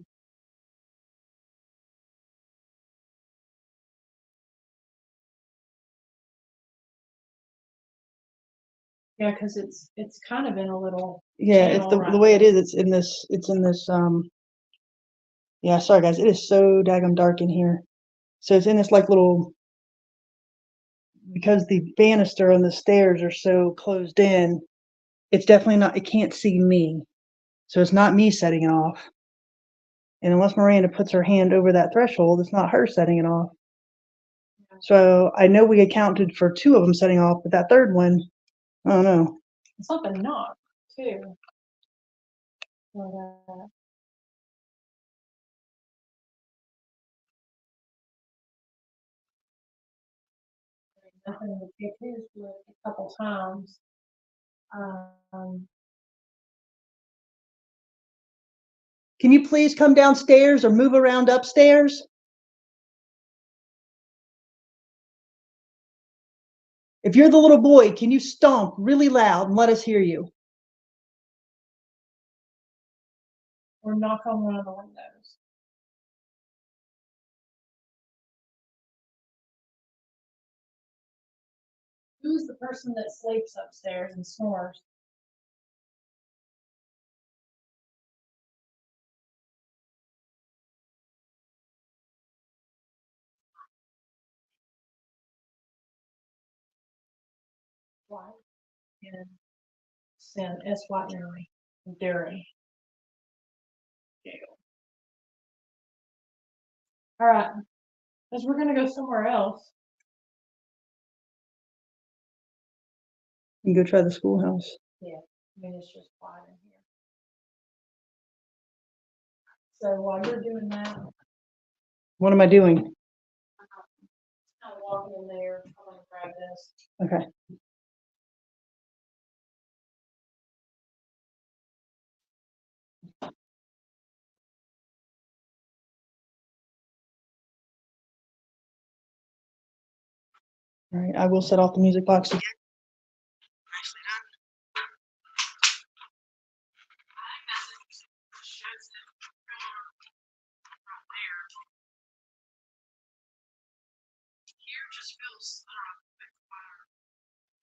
Yeah, because it's kind of in a little Yeah, it's channel the way it there. is. It's in this yeah, sorry guys, it is so daggum dark in here. So it's in this like little, because the banister and the stairs are so closed in, it's definitely not, it can't see me. So it's not me setting it off. And unless Miranda puts her hand over that threshold, it's not her setting it off. So I know we accounted for 2 of them setting off, but that third one, I don't know. Something knocked too. But, nothing to get his with a couple times. Can you please come downstairs or move around upstairs? If you're the little boy, can you stomp really loud and let us hear you? Or knock on one of the windows. Who's the person that sleeps upstairs and snores? White and Sin, S-Y-N-I, Derry. All right, because we're gonna go somewhere else. You can go try the schoolhouse. Yeah, I mean, it's just quiet in here. So while you're doing that, What am I doing? kind of walk in there, I'm gonna grab this. Okay. All right, I will set off the music box again. Nicely done. Here just feels, I don't know,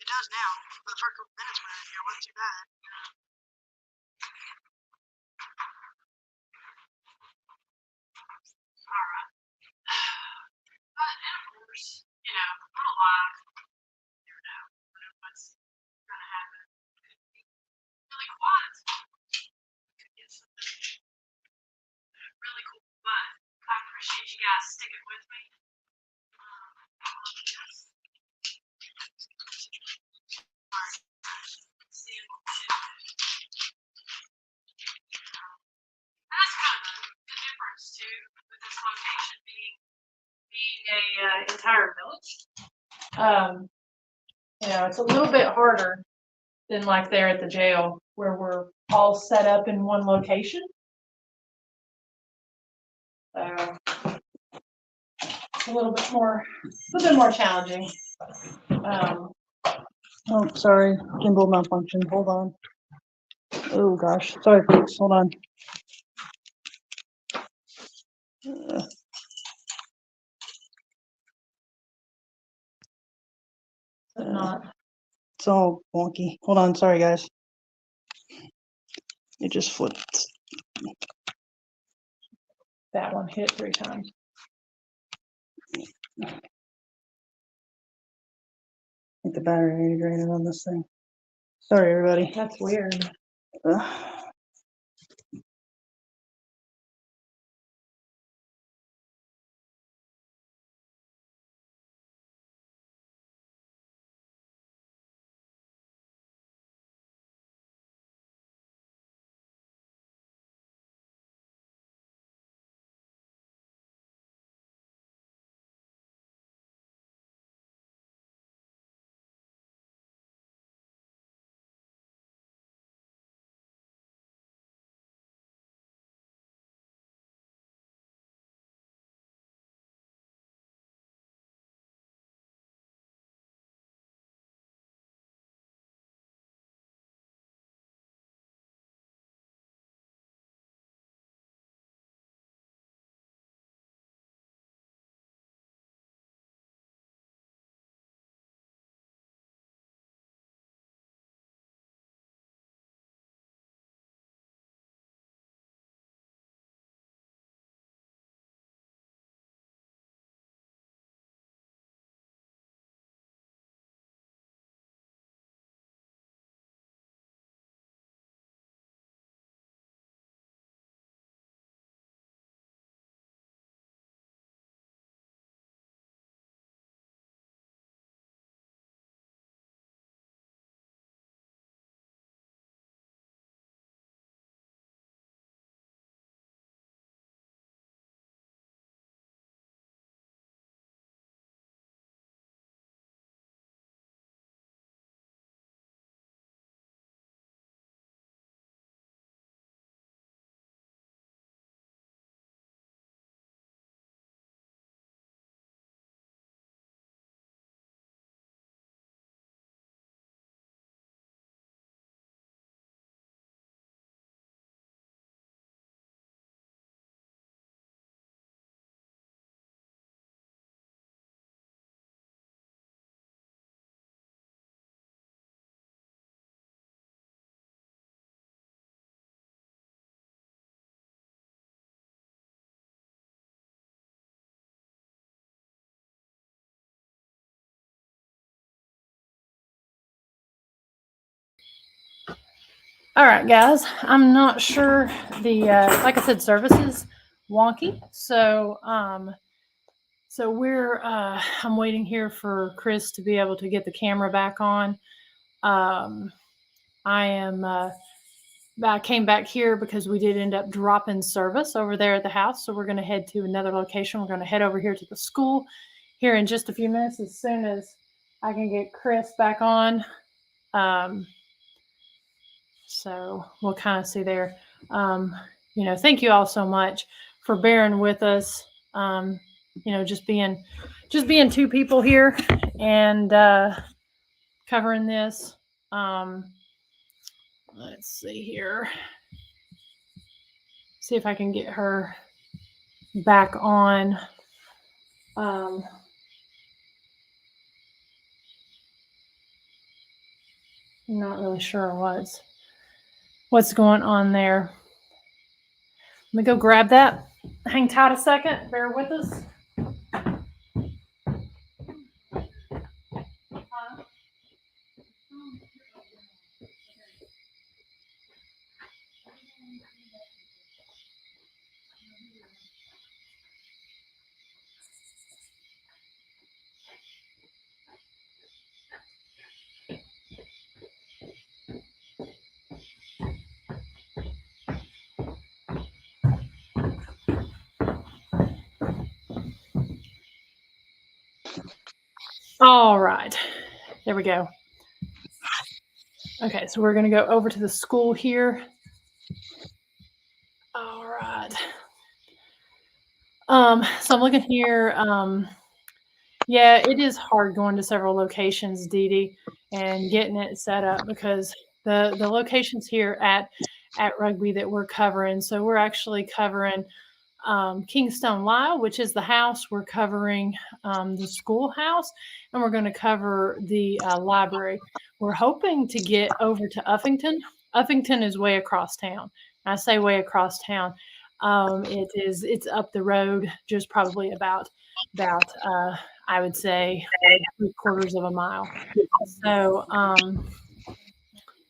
it does now. For the first couple minutes when it wasn't too bad. All right. But and of course, you know, I'm alive. You never know what's gonna happen. Really quiet. Could get something really cool. But I appreciate you guys sticking with me. That's kind of the difference too, with this location being a entire village. You know, it's a little bit harder than like there at the jail where we're all set up in one location. So it's a little bit more challenging. Oh, sorry, gimbal malfunction. Hold on. Oh gosh, sorry folks, hold on. Not It's all wonky. Hold on, sorry guys. It just flipped. that one hit 3 times. I think the battery drained on this thing. Sorry everybody. That's weird. All right, guys. I'm not sure the like I said, service is wonky. So we're I'm waiting here for Chris to be able to get the camera back on. I came back here because we did end up dropping service over there at the house. So we're going to head to another location. We're going to head over here to the school here in just a few minutes as soon as I can get Chris back on. So we'll kind of see there. You know, thank you all so much for bearing with us. You know, just being 2 people here and covering this. Let's see here. See if I can get her back on. I'm not really sure what's going on there. Let me go grab that. Hang tight a second. Bear with us. All right. There we go. Okay, so we're going to go over to the school here. All right. So I'm looking here. Yeah, it is hard going to several locations, Dee Dee, and getting it set up because the locations here at Rugby that we're covering. So we're actually covering Kingstone Lyle, which is the house. We're covering the schoolhouse, and we're going to cover the library. We're hoping to get over to Uffington. Uffington is way across town. I say way across town. It's up the road, just probably about I would say 3/4 of a mile.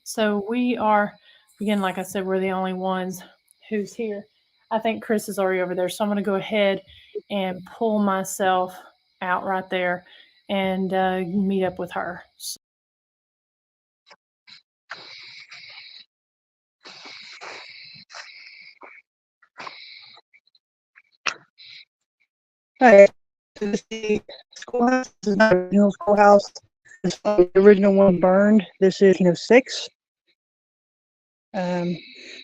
So we are, again, like I said, we're the only ones who's here. I think Chris is already over there. So I'm going to go ahead and pull myself out right there and meet up with her. Hi, this is the schoolhouse. This is not the original schoolhouse. The original one burned. This is 1906.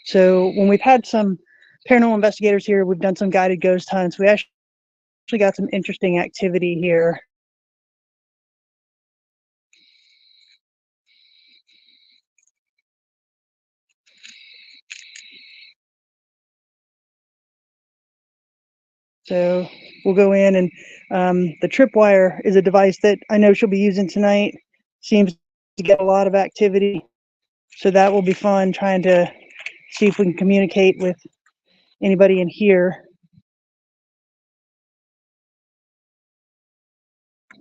So when we've had some paranormal investigators here, we've done some guided ghost hunts. We actually got some interesting activity here. So we'll go in, and the tripwire is a device that I know she'll be using tonight. Seems to get a lot of activity. So that will be fun, trying to see if we can communicate with anybody in here.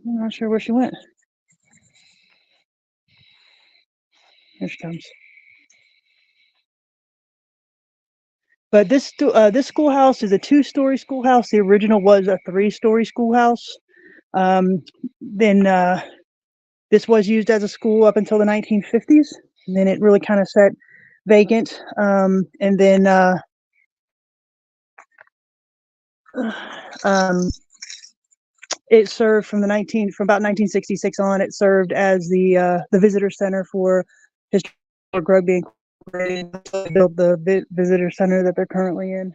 I'm not sure where she went. Here she comes. But this schoolhouse is a 2-story schoolhouse. The original was a 3-story schoolhouse. Then this was used as a school up until the 1950s, and then it really kind of sat vacant. And then it served from about 1966 on. It served as the visitor center for historic Rugby Incorporated. They built the visitor center that they're currently in.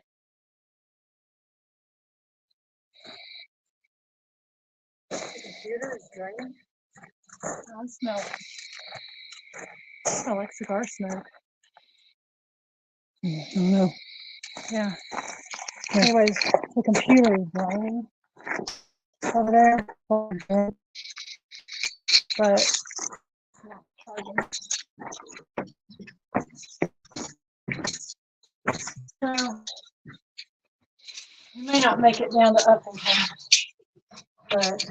The computer is draining. I smell like cigar smoke. I don't know. Yeah. Anyways, the computer is draining over there. But so you may not make it down to Uffington, but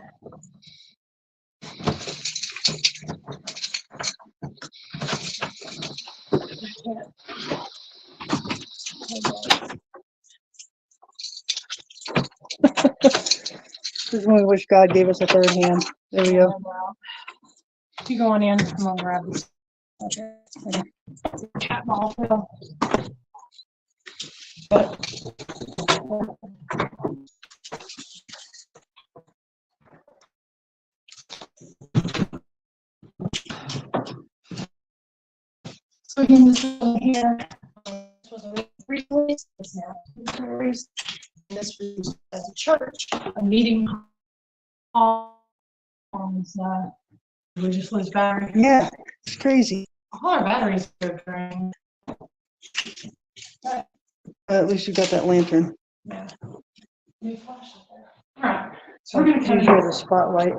this is when we wish God gave us a third hand. There we go. You going in? I'm gonna grab this. Okay. Cat ball. So again, this one here, this was a 3 stories, it's now 2 stories. This was as a church, a meeting hall. We just lose battery. Yeah, it's crazy. All our batteries are drained. At least you got that lantern. Yeah. New flashlight there. All right. So we're gonna come in the spotlight.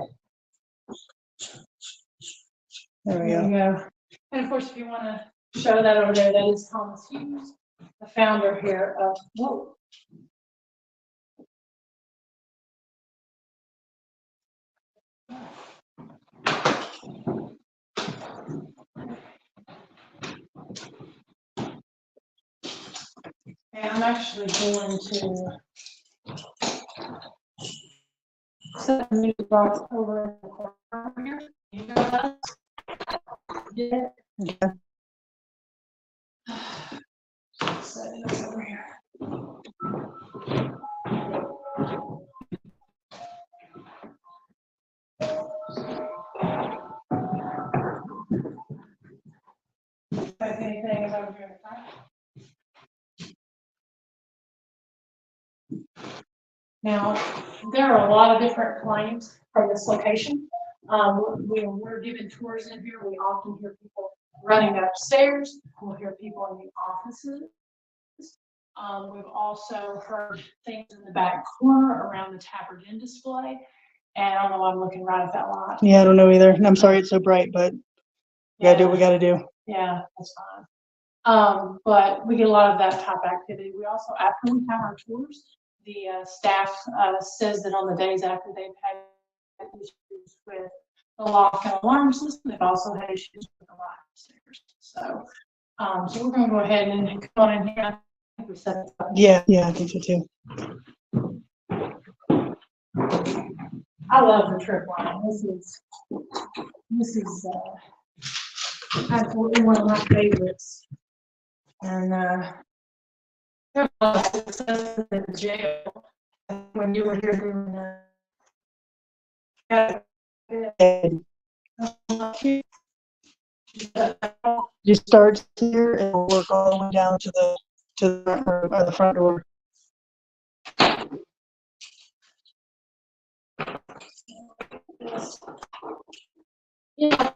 There we go. And of course, if you want to show that over there, that is Thomas Hughes, the founder here of. Whoa. And I'm actually going to set a new box over in the corner here. You know that? Yeah. Okay. Set it over here. up anything as I was doing the time. Now, there are a lot of different claims from this location. We're giving tours in here. We often hear people running upstairs. We'll hear people in the offices. We've also heard things in the back corner around the Tapper Inn display. And I don't know why I'm looking right at that lot. Yeah, I don't know either. I'm sorry it's so bright, but we gotta do what we gotta do. Yeah, that's fine. But we get a lot of that type of activity. We also, after we have our tours, the staff says that on the days after they've had issues with the lock and alarm system, they've also had issues with the light upstairs. So we're going to go ahead and come on in here. I think we set it up. Yeah, I think so too. I love the trip line. This is absolutely one of my favorites. And there's a lot of success in the jail when you were here doing Just start here and we'll work all the way down to the front door. Yeah.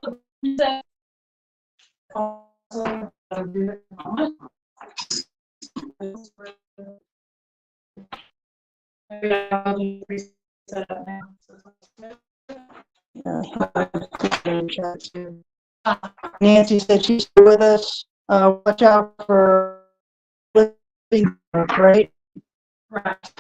Nancy said she's still with us. Watch out for living, right? Right.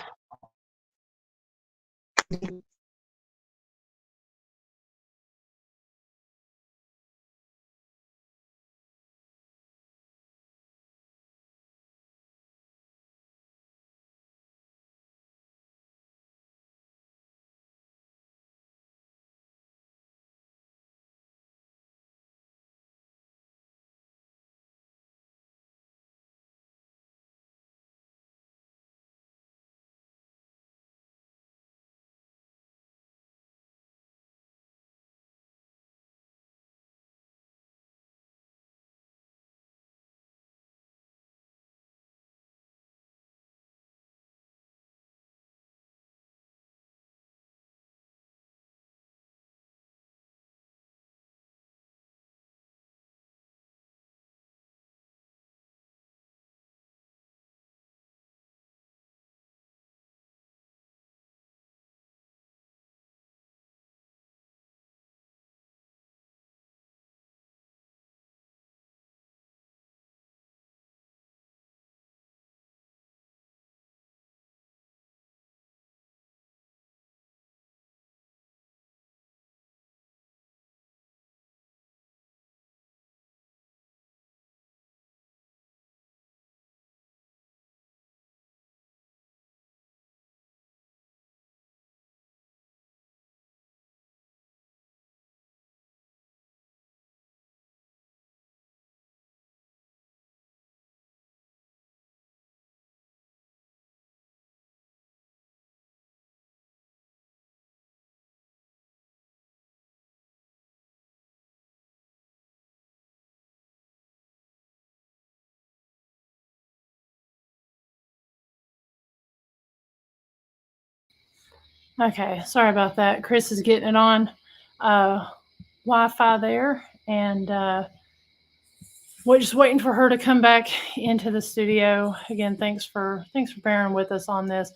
Okay, sorry about that. Chris is getting it on Wi-Fi there, and we're just waiting for her to come back into the studio. Again, thanks for bearing with us on this.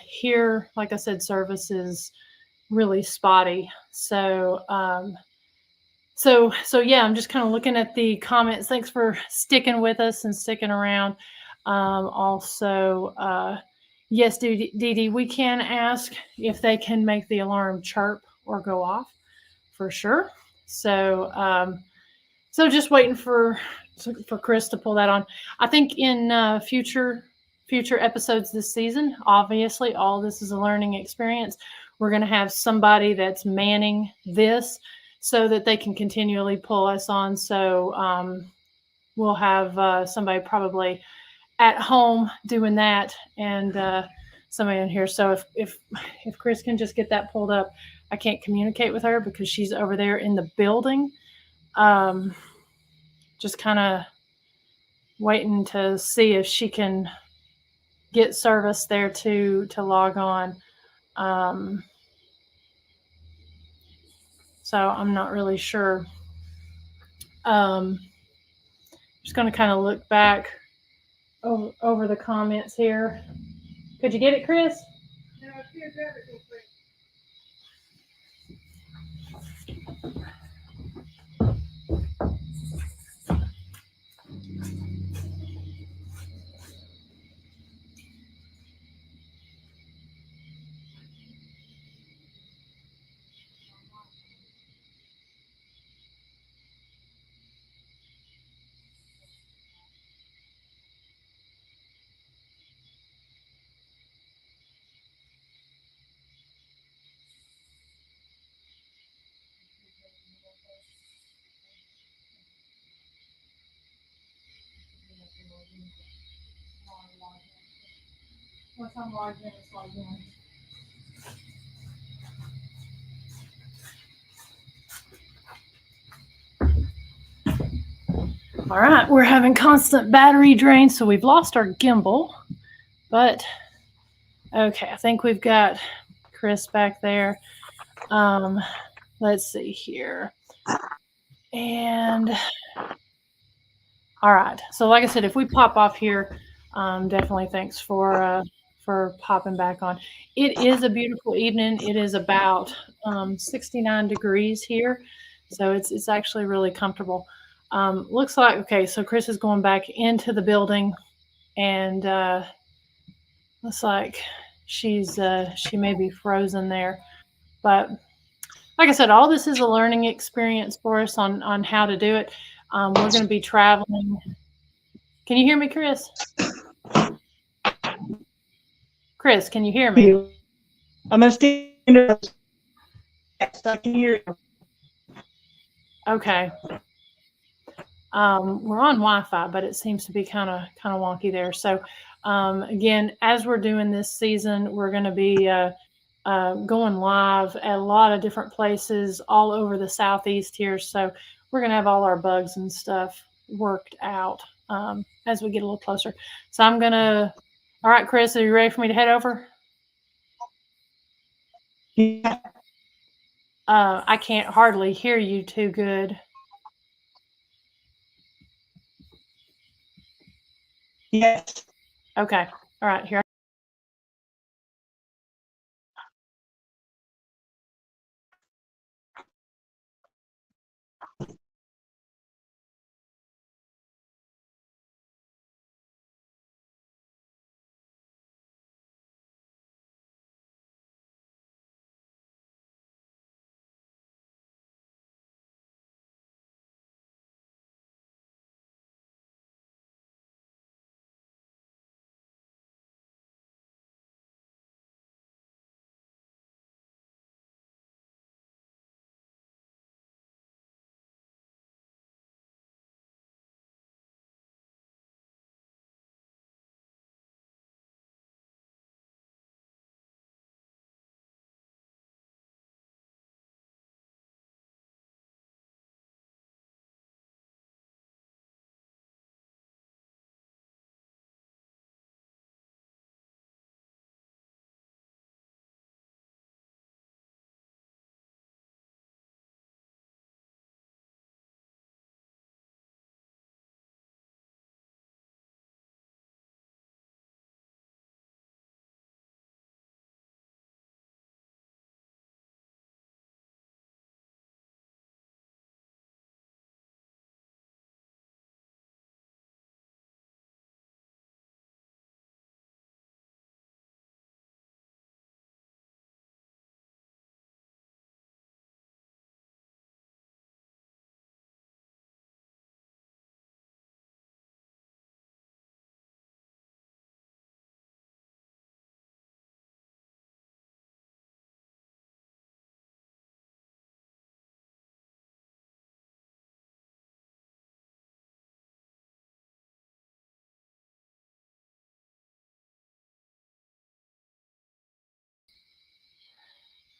Here, like I said, service is really spotty. So yeah, I'm just kind of looking at the comments. Thanks for sticking with us and sticking around. Also, yes, Dee Dee, we can ask if they can make the alarm chirp or go off for sure. So just waiting for Chris to pull that on. I think in future episodes this season, obviously all this is a learning experience. We're going to have somebody that's manning this so that they can continually pull us on. So we'll have somebody probably at home doing that, and somebody in here. So if Chris can just get that pulled up, I can't communicate with her because she's over there in the building. just kind of waiting to see if she can get service there to log on. So I'm not really sure. Just going to kind of look back over the comments here. Could you get it, Chris? No, I can't grab it real quick. Once I'm logged in, it's logged in. All right, we're having constant battery drain, so we've lost our gimbal, but okay, I think we've got Chris back there. Let's see here. And all right, so like I said, if we pop off here, definitely thanks for popping back on. It is a beautiful evening. It is about 69 degrees here, so it's actually really comfortable. Looks like, okay, so Chris is going back into the building, and looks like she may be frozen there. But like I said, all this is a learning experience for us on how to do it. We're going to be traveling. Can you hear me, Chris? Chris, can you hear me? I'm going to stand. Yes, I can hear you. Okay. We're on Wi-Fi, but it seems to be kind of wonky there. So again, as we're doing this season, we're going to be going live at a lot of different places all over the Southeast here. So we're going to have all our bugs and stuff worked out as we get a little closer. So I'm going to, all right, Chris, are you ready for me to head over? Yeah. I can't hardly hear you too good. Yes. Okay. All right. Here.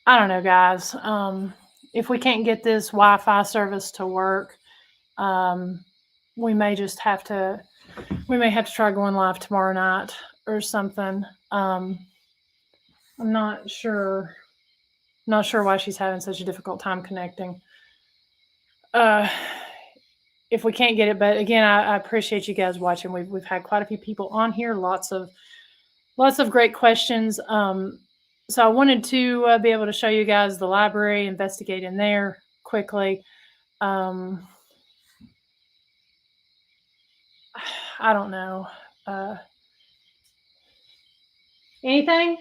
I don't know, guys. If we can't get this Wi-Fi service to work, we may have to try going live tomorrow night or something. I'm not sure. Not sure why she's having such a difficult time connecting. If we can't get it, but again, I appreciate you guys watching. We've had quite a few people on here, lots of great questions. So I wanted to be able to show you guys the library, investigate in there quickly. I don't know. Anything?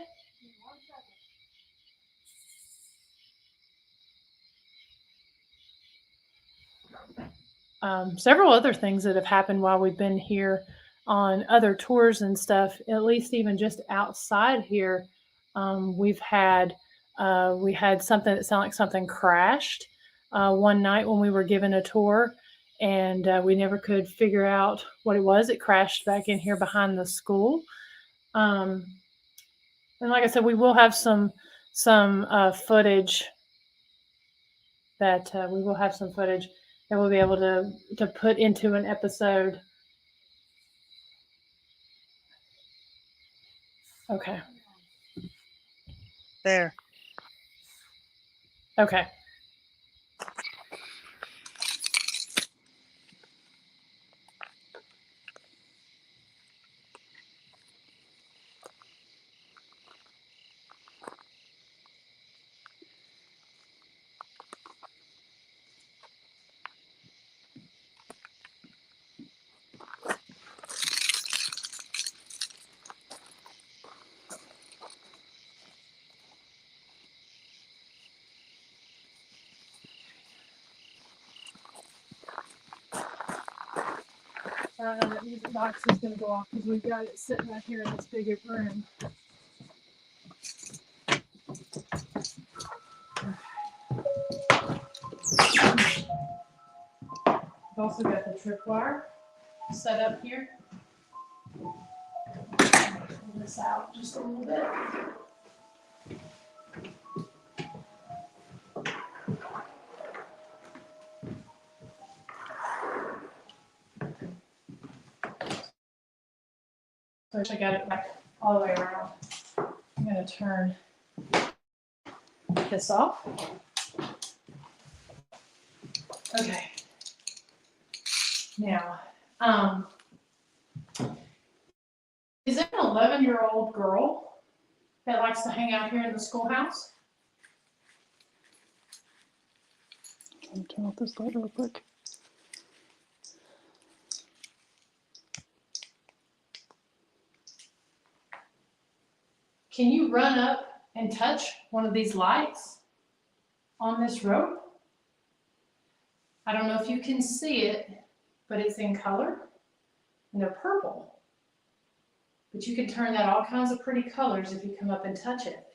Several other things that have happened while we've been here on other tours and stuff, at least even just outside here. We had something that sounded like something crashed one night when we were given a tour, and we never could figure out what it was. It crashed back in here behind the school. And like I said, we will have some footage that we'll be able to put into an episode. Okay. There. Okay. That music box is going to go off because we've got it sitting right here in this big room. I've also got the tripwire set up here. Pull this out just a little bit. I got it back all the way around. I'm going to turn this off. Okay. Now, is there an 11-year-old girl that likes to hang out here in the schoolhouse? Let me turn off this light real quick. Can you run up and touch one of these lights on this rope? I don't know if you can see it, but it's in color and they're purple. But you can turn that all kinds of pretty colors if you come up and touch it.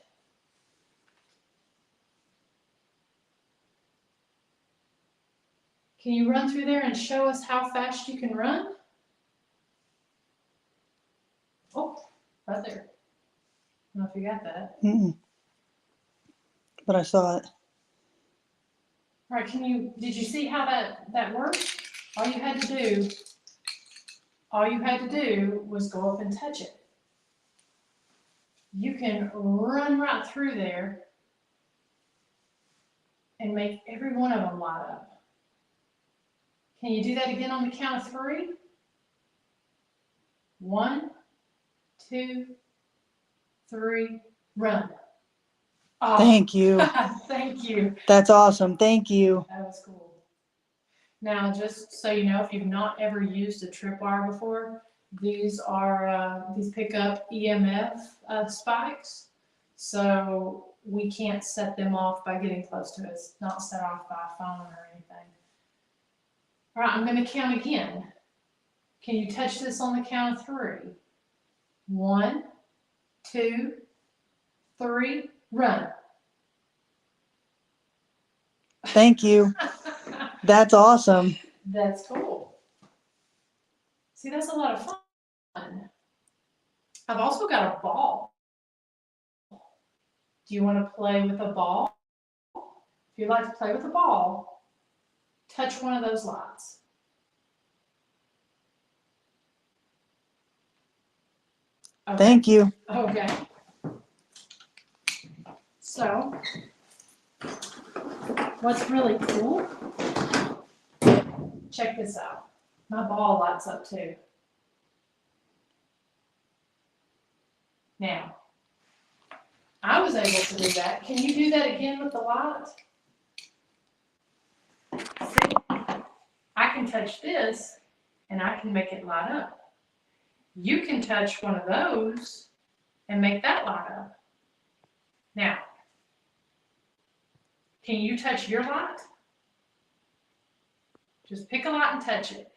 Can you run through there and show us how fast you can run? Oh, right there. I don't know if you got that. But I saw it. All right, did you see how that worked? All you had to do was go up and touch it. You can run right through there and make every one of them light up. Can you do that again on the count of 3? 1, 2, 3, run. Oh, thank you. Thank you. That's awesome. Thank you. That was cool. Now, just so you know, if you've not ever used a tripwire before, these pick up EMF spikes. So we can't set them off by getting close to it. It's not set off by a phone or anything. All right, I'm going to count again. Can you touch this on the count of 3? 1, 2, 3, run. Thank you. That's awesome. That's cool. See, that's a lot of fun. I've also got a ball. Do you want to play with a ball? If you'd like to play with a ball, touch one of those lights. Okay. Thank you. Okay. So, what's really cool, check this out. My ball lights up too. Now, I was able to do that. Can you do that again with the light? See, I can touch this and I can make it light up. You can touch one of those and make that light up. Now, can you touch your light? Just pick a light and touch it.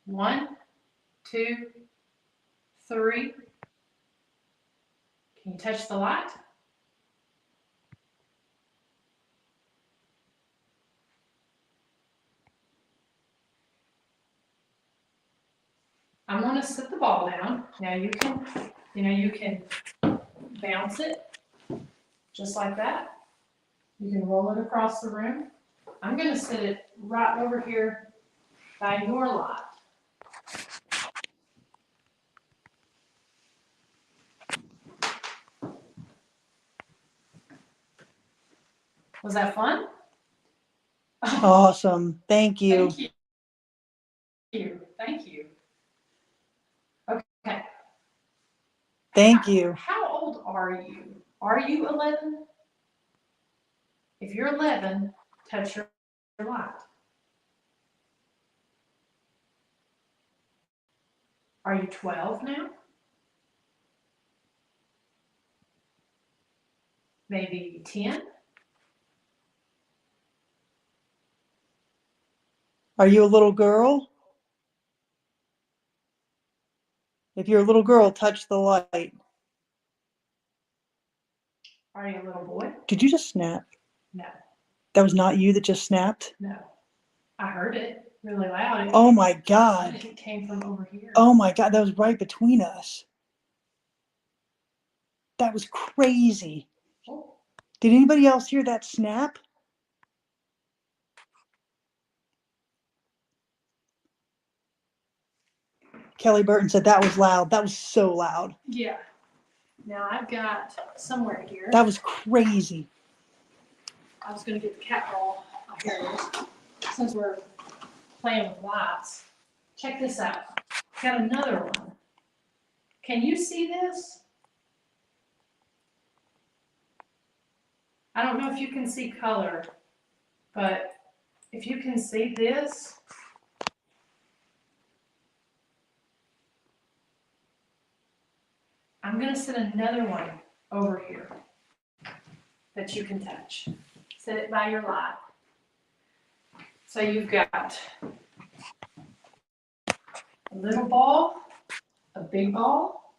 1, 2, 3. Can you touch the light? I'm going to set the ball down. Now you can bounce it just like that. You can roll it across the room. I'm going to set it right over here by your light. Was that fun? Awesome. Thank you. Thank you. Thank you. Okay. Thank you. How old are you? Are you 11? If you're 11, touch your light. Are you 12 now? Maybe 10? Are you a little girl? If you're a little girl, touch the light. Are you a little boy? Did you just snap? No. That was not you that just snapped? No. I heard it really loud. Oh my God. It came from over here. Oh my God, that was right between us. That was crazy. Oh. Did anybody else hear that snap? Kelly Burton said that was loud. That was so loud. Yeah. Now I've got somewhere here. That was crazy. I was going to get the cat ball. Oh, here it is. Since we're playing with lights. Check this out. Got another one. Can you see this? I don't know if you can see color, but if you can see this, I'm going to set another one over here that you can touch. Set it by your light. So you've got a little ball, a big ball,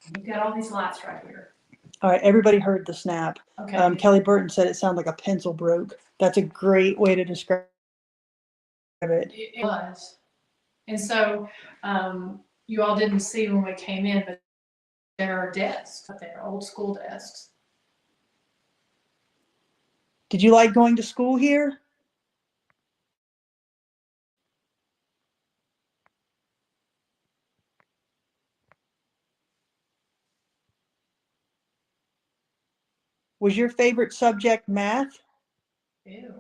and you've got all these lights right here. All right, everybody heard the snap. Okay. Kelly Burton said it sounded like a pencil broke. That's a great way to describe it. It was. And so you all didn't see when we came in, but there are desks up there, old school desks. Did you like going to school here? Was your favorite subject math? Ew.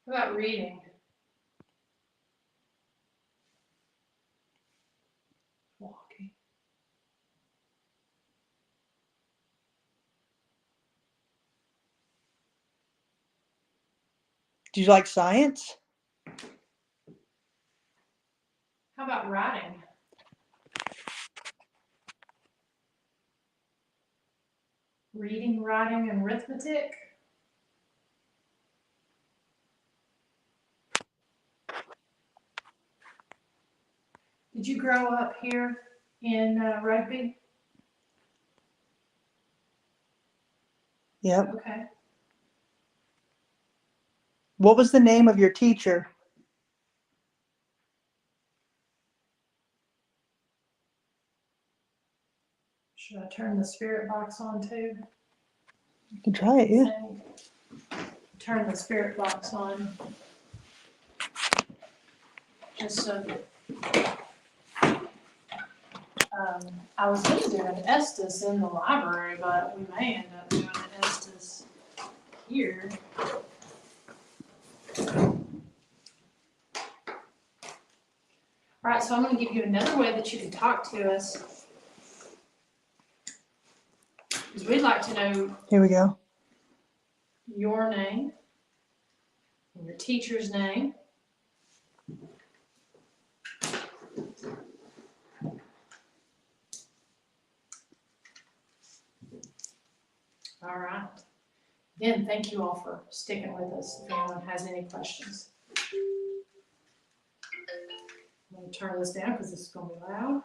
What about reading? Walking. Did you like science? How about writing? Reading, writing, and arithmetic? Did you grow up here in Rugby? Yep. Okay. What was the name of your teacher? Should I turn the spirit box on too? You can try it, yeah. Turn the spirit box on. just so that, I was going to do an Estes in the library, but we may end up doing an Estes here. All right, so I'm going to give you another way that you can talk to us. Because we'd like to know Here we go. your name and your teacher's name. All right. Again, thank you all for sticking with us. If anyone has any questions. I'm going to turn this down because this is going to be loud.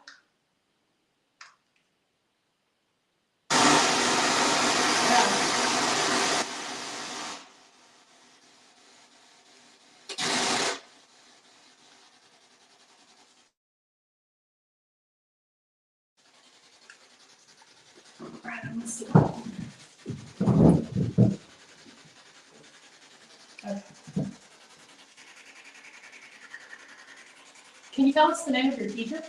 Right, let's see. Okay. Can you tell us the name of your teacher?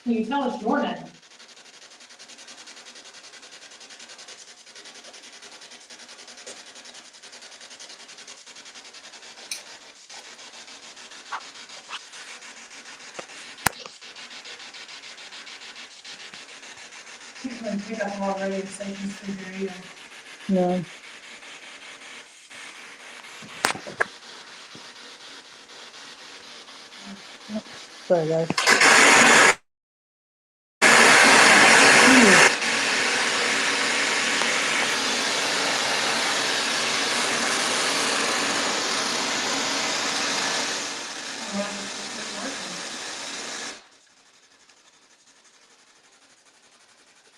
Can you tell us your name? You can pick up all radio stations through your ear. No. Sorry, guys.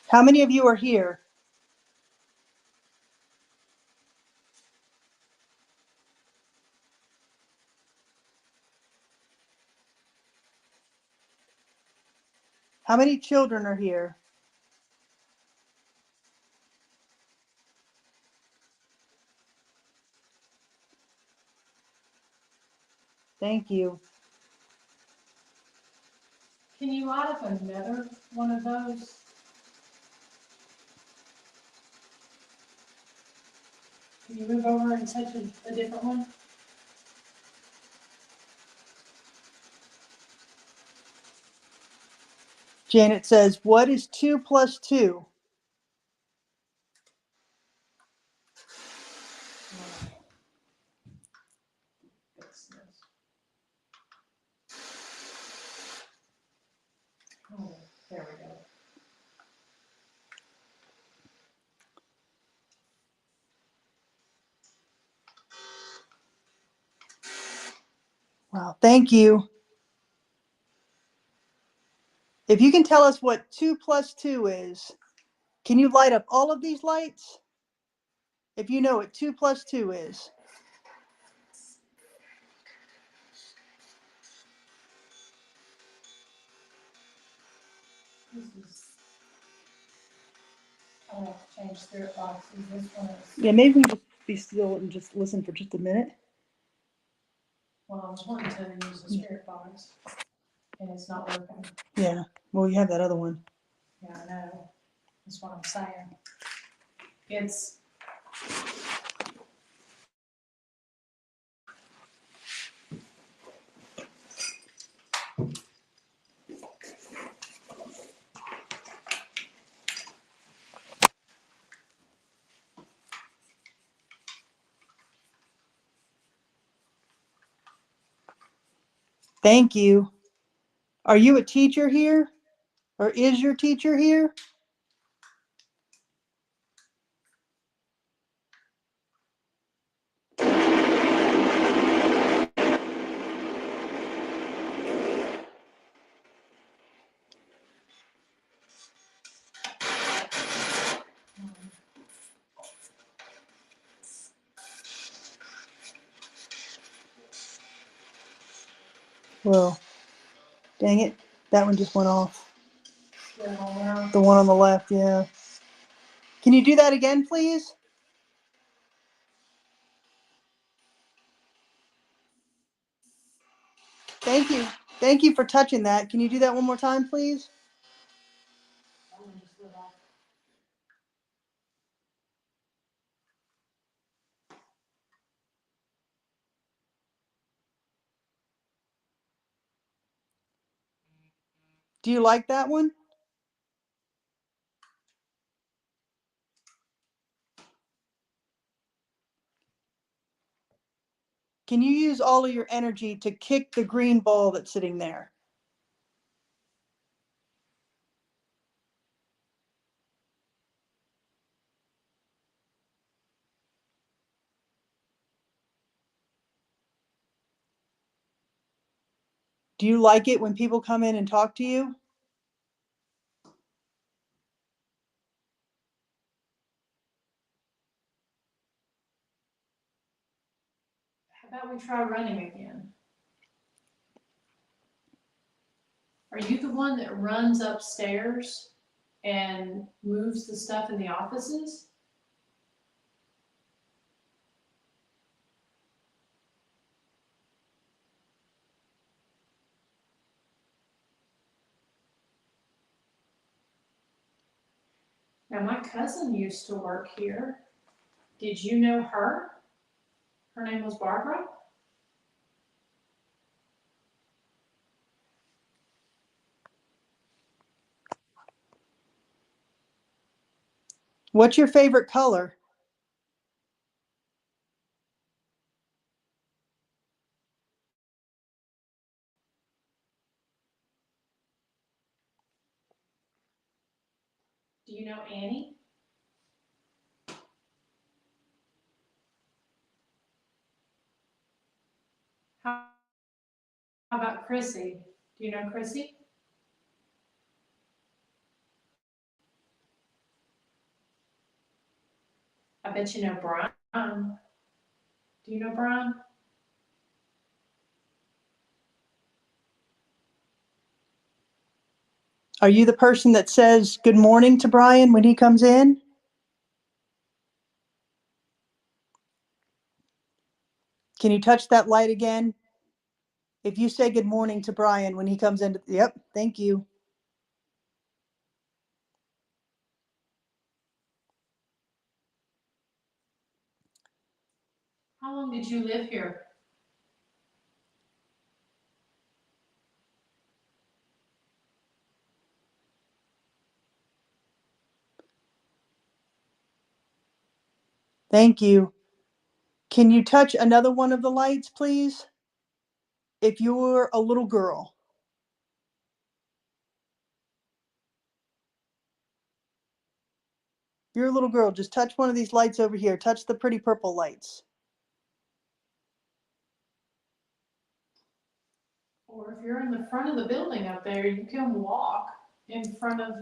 How many of you are here? How many children are here? Thank you. Can you light up another one of those? Can you move over and touch a different one? Janet says, what is 2 plus 2? Fix this. Oh, there we go. Wow, thank you. If you can tell us what 2 plus 2 is, can you light up all of these lights? If you know what 2 plus 2 is. This is, I have to change spirit boxes. This one is, Yeah, maybe we can just be still and just listen for just a minute. well, I was wanting to use the spirit box, and it's not working. Yeah, well, you have that other one. Yeah, I know. That's what I'm saying. It's, Thank you. Are you a teacher here? Or is your teacher here? Well, dang it. That one just went off. yeah, The one on the left, yeah. Can you do that again, please? Thank you. Thank you for touching that. Can you do that one more time, please? Do you like that one? Can you use all of your energy to kick the green ball that's sitting there? Do you like it when people come in and talk to you? How about we try running again? Are you the one that runs upstairs and moves the stuff in the offices? Now, my cousin used to work here. Did you know her? Her name was Barbara. What's your favorite color? Do you know Annie? How about Chrissy? Do you know Chrissy? I bet you know Brian. Do you know Brian? Are you the person that says good morning to Brian when he comes in? Can you touch that light again? If you say good morning to Brian when he comes in, yep, thank you. How long did you live here? Thank you. Can you touch another one of the lights, please? If you're a little girl. If you're a little girl, just touch one of these lights over here. Touch the pretty purple lights. Or if you're in the front of the building up there, you can walk in front of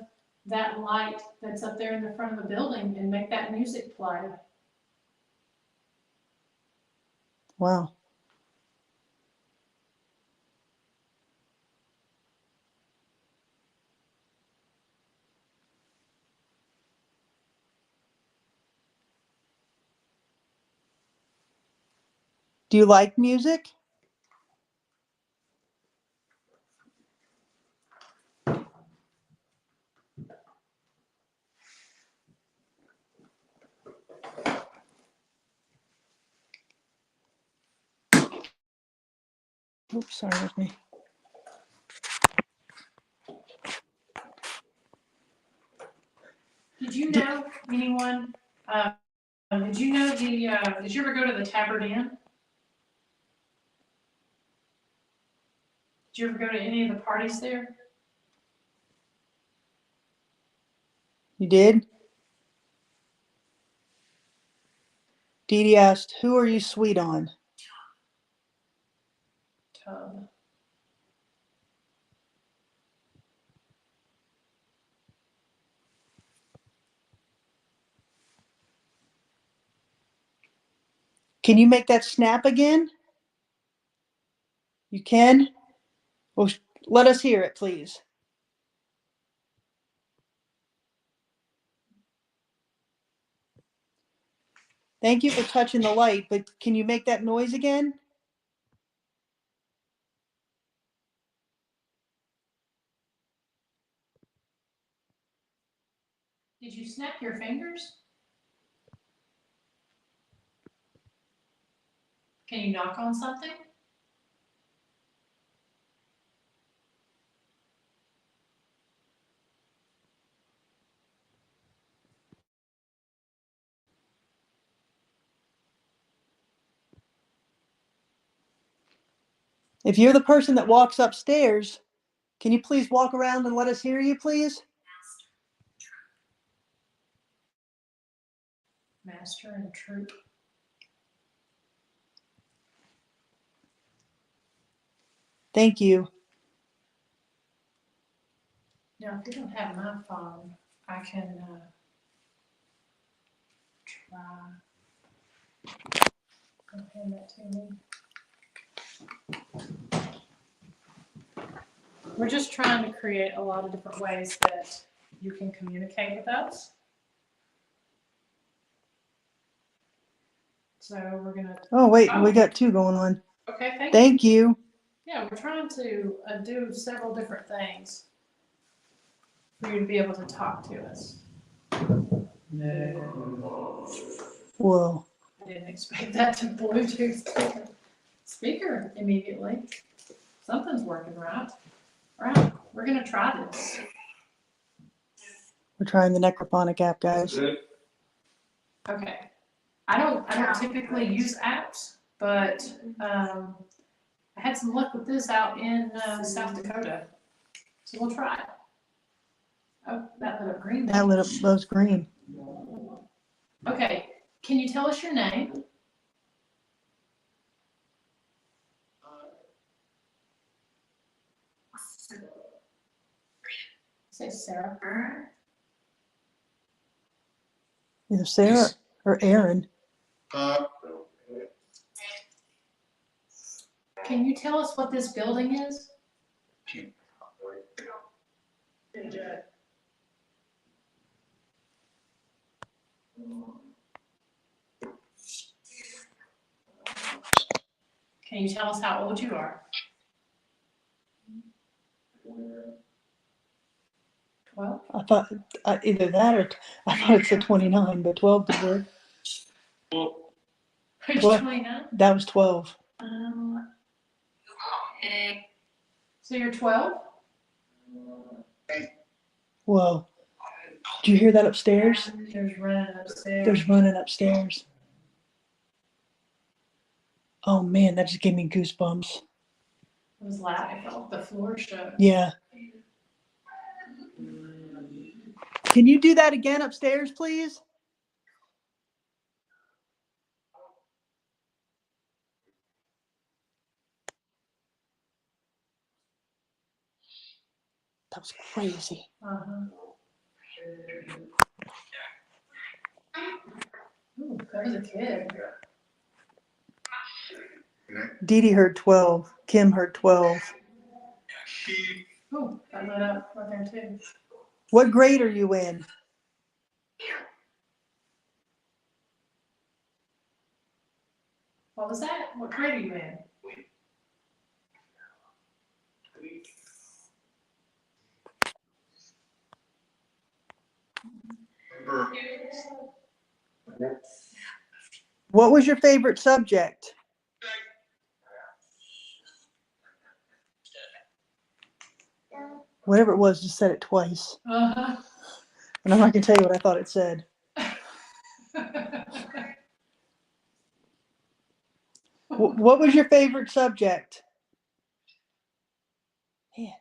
that light that's up there in the front of the building and make that music play. Wow. Do you like music? Oops, sorry with me. Did you know anyone? Did you know did you ever go to the Tabard Inn? Did you ever go to any of the parties there? You did? Dee Dee asked, who are you sweet on? Tub. Can you make that snap again? You can? Well, let us hear it, please. Thank you for touching the light, but can you make that noise again? Did you snap your fingers? Can you knock on something? If you're the person that walks upstairs, can you please walk around and let us hear you, please? Master and troop. Thank you. Now, if you don't have my phone, I can try. Go hand that to me. We're just trying to create a lot of different ways that you can communicate with us. So we're gonna. Oh, wait, we got two going on. Okay, thank you. Thank you. Yeah, we're trying to do several different things for you to be able to talk to us. Whoa. I didn't expect that to Bluetooth speaker immediately. Something's working right. All right, we're gonna try this. We're trying the Necrophonic app, guys. Okay. I don't typically use apps, but I had some luck with this out in South Dakota. So we'll try it. Oh, that lit up green. That lit up those green. Okay, can you tell us your name? Say Sarah. Either Sarah or Aaron. Can you tell us what this building is? Can you tell us how old you are? 12? I thought either that or I thought it said 29, but 12 did work. Are you What? 29? That was 12. So you're 12? Whoa. Did you hear that upstairs? There's running upstairs. There's running upstairs. Oh man, that just gave me goosebumps. It was loud. I felt the floor shook. Yeah. Can you do that again upstairs, please? That was crazy. Uh-huh. Ooh, that was a kid. Dee Dee heard 12. Kim heard 12. Ooh, that lit up right there too. What grade are you in? What was that? What grade are you in? What was your favorite subject? Whatever it was, just said it twice. Uh-huh. And I'm not going to tell you what I thought it said. What was your favorite subject? Man.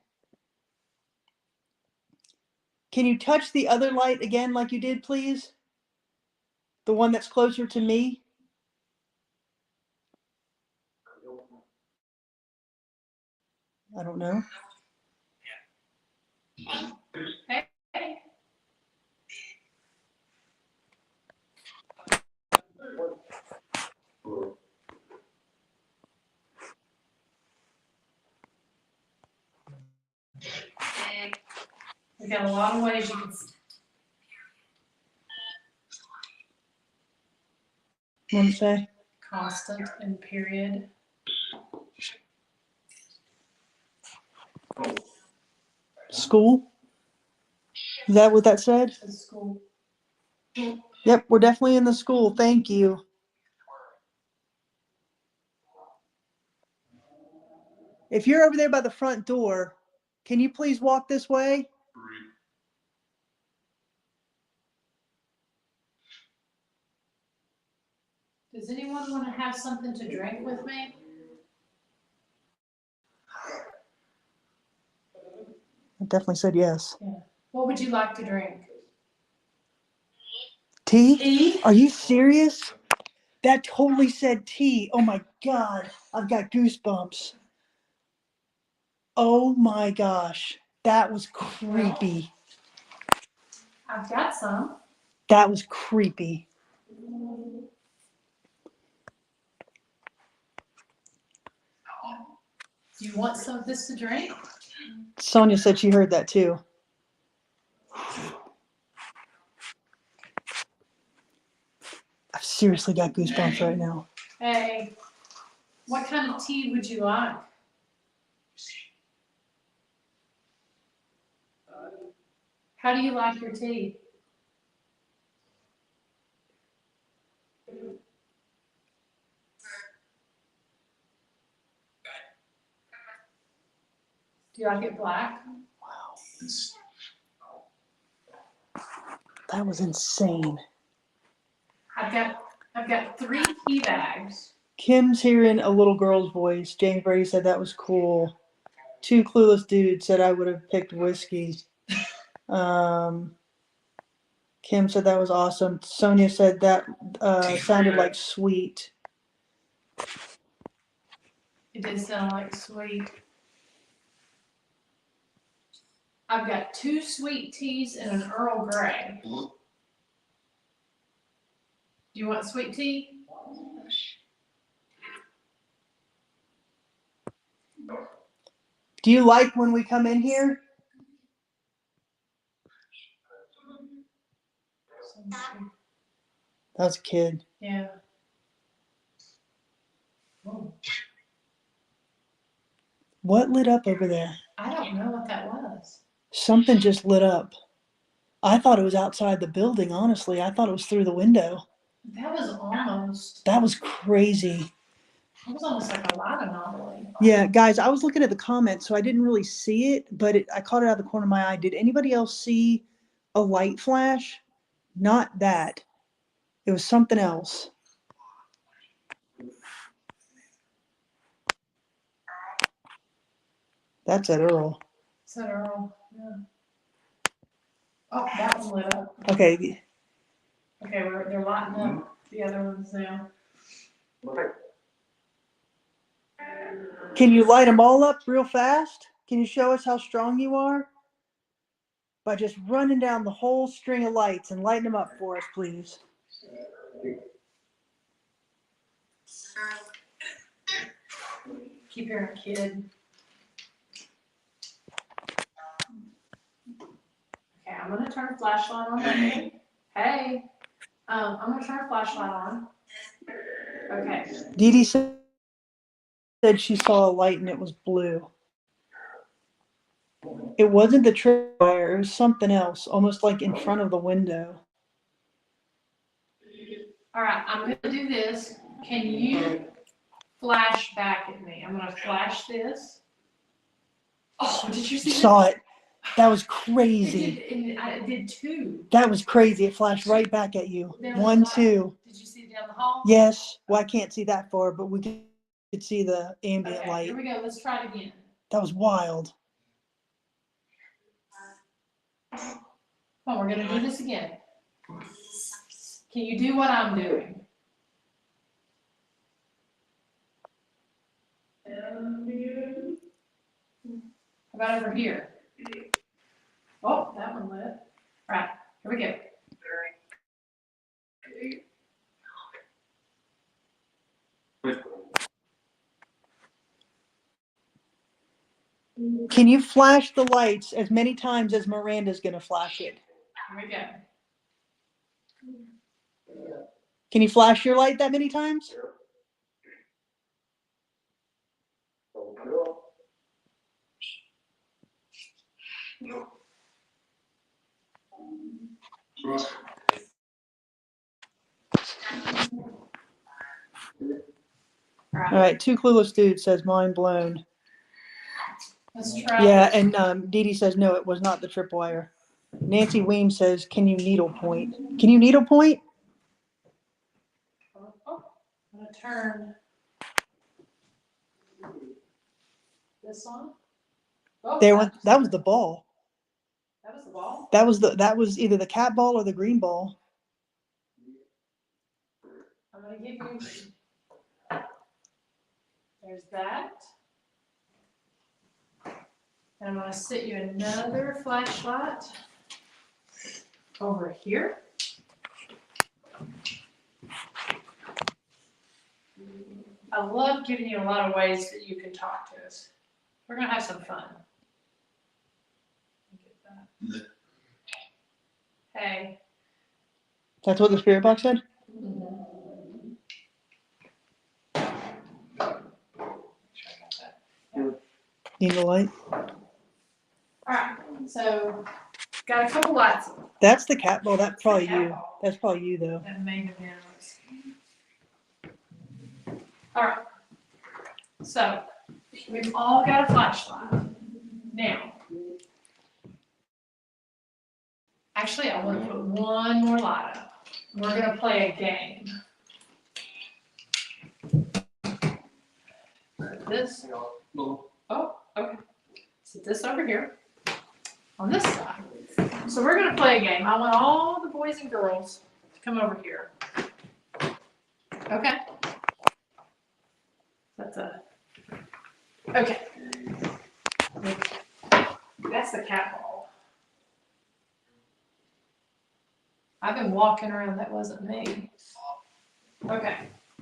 Can you touch the other light again like you did, please? The one that's closer to me? I don't know. Hey. We've got a lot of ways you can What did it say? Constant and period. School? Is that what that said? The school. Yep, we're definitely in the school. Thank you. If you're over there by the front door, can you please walk this way? Does anyone want to have something to drink with me? I definitely said yes. Yeah. What would you like to drink? Tea? Tea? Are you serious? That totally said tea. Oh my God. I've got goosebumps. Oh my gosh. That was creepy. I've got some. That was creepy. Do you want some of this to drink? Sonia said she heard that too. I've seriously got goosebumps right now. Hey, what kind of tea would you like? How do you like your tea? Do you like it black? Wow. That was insane. I've got 3 tea bags. Kim's hearing a little girl's voice. James Brady said that was cool. 2 clueless dudes said I would have picked whiskey. Kim said that was awesome. Sonia said that sounded like sweet. It did sound like sweet. I've got 2 sweet teas and an Earl Grey. Do you want sweet tea? Do you like when we come in here? That was a kid. Yeah. Oh, What lit up over there? I don't know what that was. Something just lit up. I thought it was outside the building, honestly. I thought it was through the window. That was almost. That was crazy. It was almost like a light anomaly. Yeah, guys, I was looking at the comments, so I didn't really see it, but I caught it out of the corner of my eye. Did anybody else see a light flash? Not that. It was something else. That's at Earl. Is that Earl? Yeah. Oh, that one lit up. Okay. Okay, they're lighting up the other ones now. Can you light them all up real fast? Can you show us how strong you are? By just running down the whole string of lights and lighting them up for us, please. Keep hearing kid. Okay, I'm gonna turn a flashlight on. Hey, I'm gonna turn a flashlight on. Okay. Dee Dee said she saw a light and it was blue. It wasn't the tripwire, it was something else, almost like in front of the window. All right, I'm gonna do this. Can you flash back at me? I'm gonna flash this. Oh, did you see Saw that? it. That was crazy. It did 2. That was crazy. It flashed right back at you. 1, 2. Did you see it down the hall? Yes. Well, I can't see that far, but we could see the ambient light. Here we go. Let's try it again. That was wild. Oh, we're gonna do this again. Can you do what I'm doing? How about over here? Oh, that one lit. All right, here we go. Can you flash the lights as many times as Miranda's going to flash it? Here we go. Can you flash your light that many times? All right, Two Clueless Dudes says mind blown. Let's try. Yeah, and Dee Dee says no, it was not the tripwire. Nancy Weems says, can you needlepoint? Can you needlepoint? Oh, I'm gonna turn this on. Oh, There went, that was the ball. That was the ball. That was either the cat ball or the green ball. I'm gonna give you. There's that. And I'm gonna set you another flashlight over here. I love giving you a lot of ways that you can talk to us. We're gonna have some fun. Hey. That's what the spirit box said? Need the light? Alright, so got a couple lights. That's the cat ball. That's probably you. That's probably you, though. That may have been us. Alright. So we've all got a flashlight. Now, actually, I want to put one more light up. We're going to play a game. This. Oh, okay. Set this over here on this side. So we're going to play a game. I want all the boys and girls to come over here. Okay. That's a. Okay. That's the cat ball. I've been walking around, that wasn't me. Okay.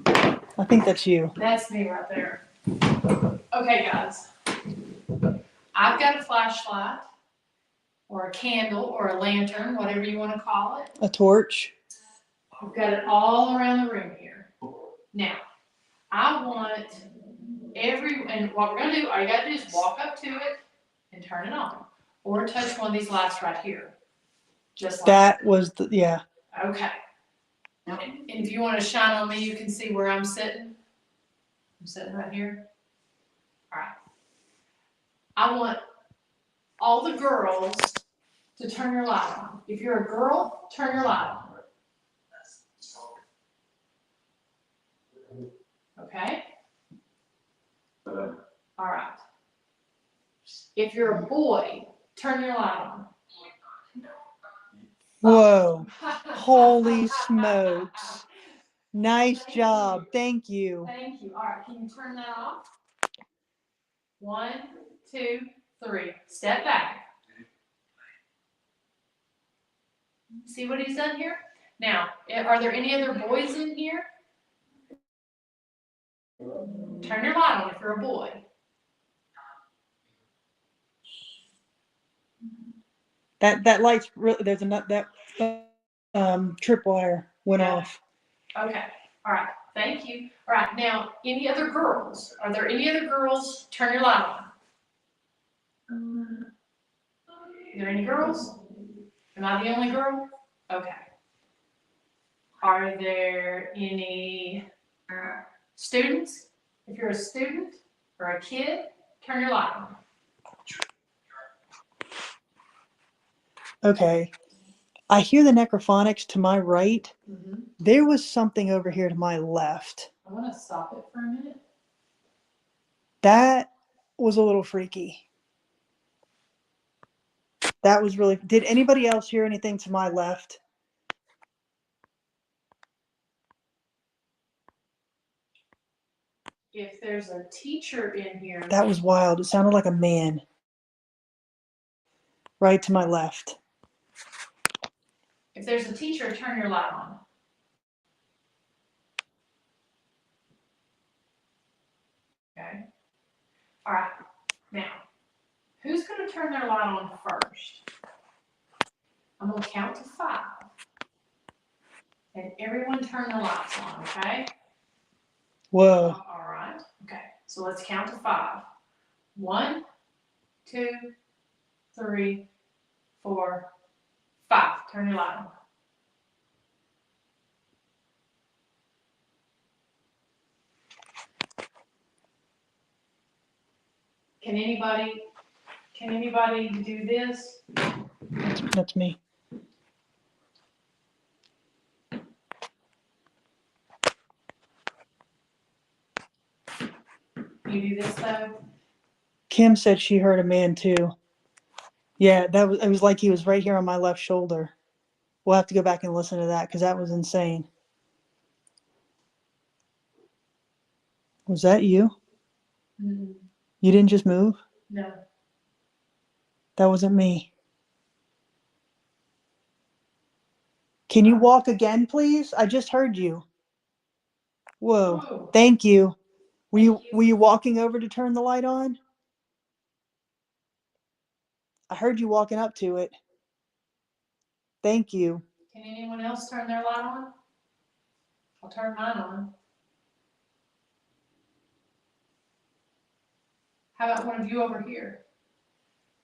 I think that's you. That's me right there. Okay, guys. I've got a flashlight, or a candle, or a lantern, whatever you want to call it. A torch. We've got it all around the room here. Now, I want and what we're going to do, all you got to do is walk up to it and turn it on. Or touch one of these lights right here. Just like that. Was the, yeah. Okay. And if you want to shine on me, you can see where I'm sitting. I'm sitting right here. All right. I want all the girls to turn your light on. If you're a girl, turn your light on. Okay? All right. If you're a boy, turn your light on. Whoa. Holy smokes. Nice job. Thank you. Thank you. All right. Can you turn that off? 1, 2, 3. Step back. See what he's done here? Now, are there any other boys in here? Turn your light on if you're a boy. That light's really, there's a nut that tripwire went off. Okay. All right. Thank you. All right. Now, any other girls? Are there any other girls? Turn your light on. Are there any girls? Am I the only girl? Okay. Are there any students? If you're a student or a kid, turn your light on. Okay. I hear the necrophonics to my right. Mm-hmm. There was something over here to my left. I want to stop it for a minute. That was a little freaky. That was really. Did anybody else hear anything to my left? If there's a teacher in here. That was wild. It sounded like a man. Right to my left. If there's a teacher, turn your light on. Okay. All right. Now, who's going to turn their light on first? I'm going to count to 5. And everyone turn the lights on, okay? Whoa. All right. Okay. So let's count to 5. 1, 2, 3, 4, 5. Turn your light on. Can anybody do this? That's me. You do this though? Kim said she heard a man too. Yeah, it was like he was right here on my left shoulder. We'll have to go back and listen to that because that was insane. Was that you? Mm, You didn't just move? no. That wasn't me. Can you walk again, please? I just heard you. Whoa. Whoa. Thank you. Were you walking over to turn the light on? I heard you walking up to it. Thank you. Can anyone else turn their light on? I'll turn mine on. How about one of you over here?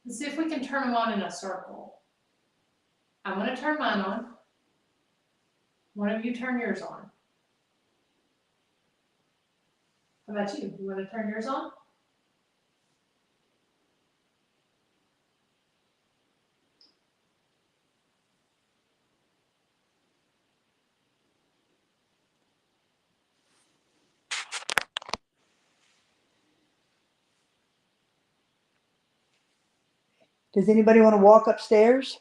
Let's see if we can turn them on in a circle. I'm going to turn mine on. One of you turn yours on. How about you? You want to turn yours on? Does anybody want to walk upstairs?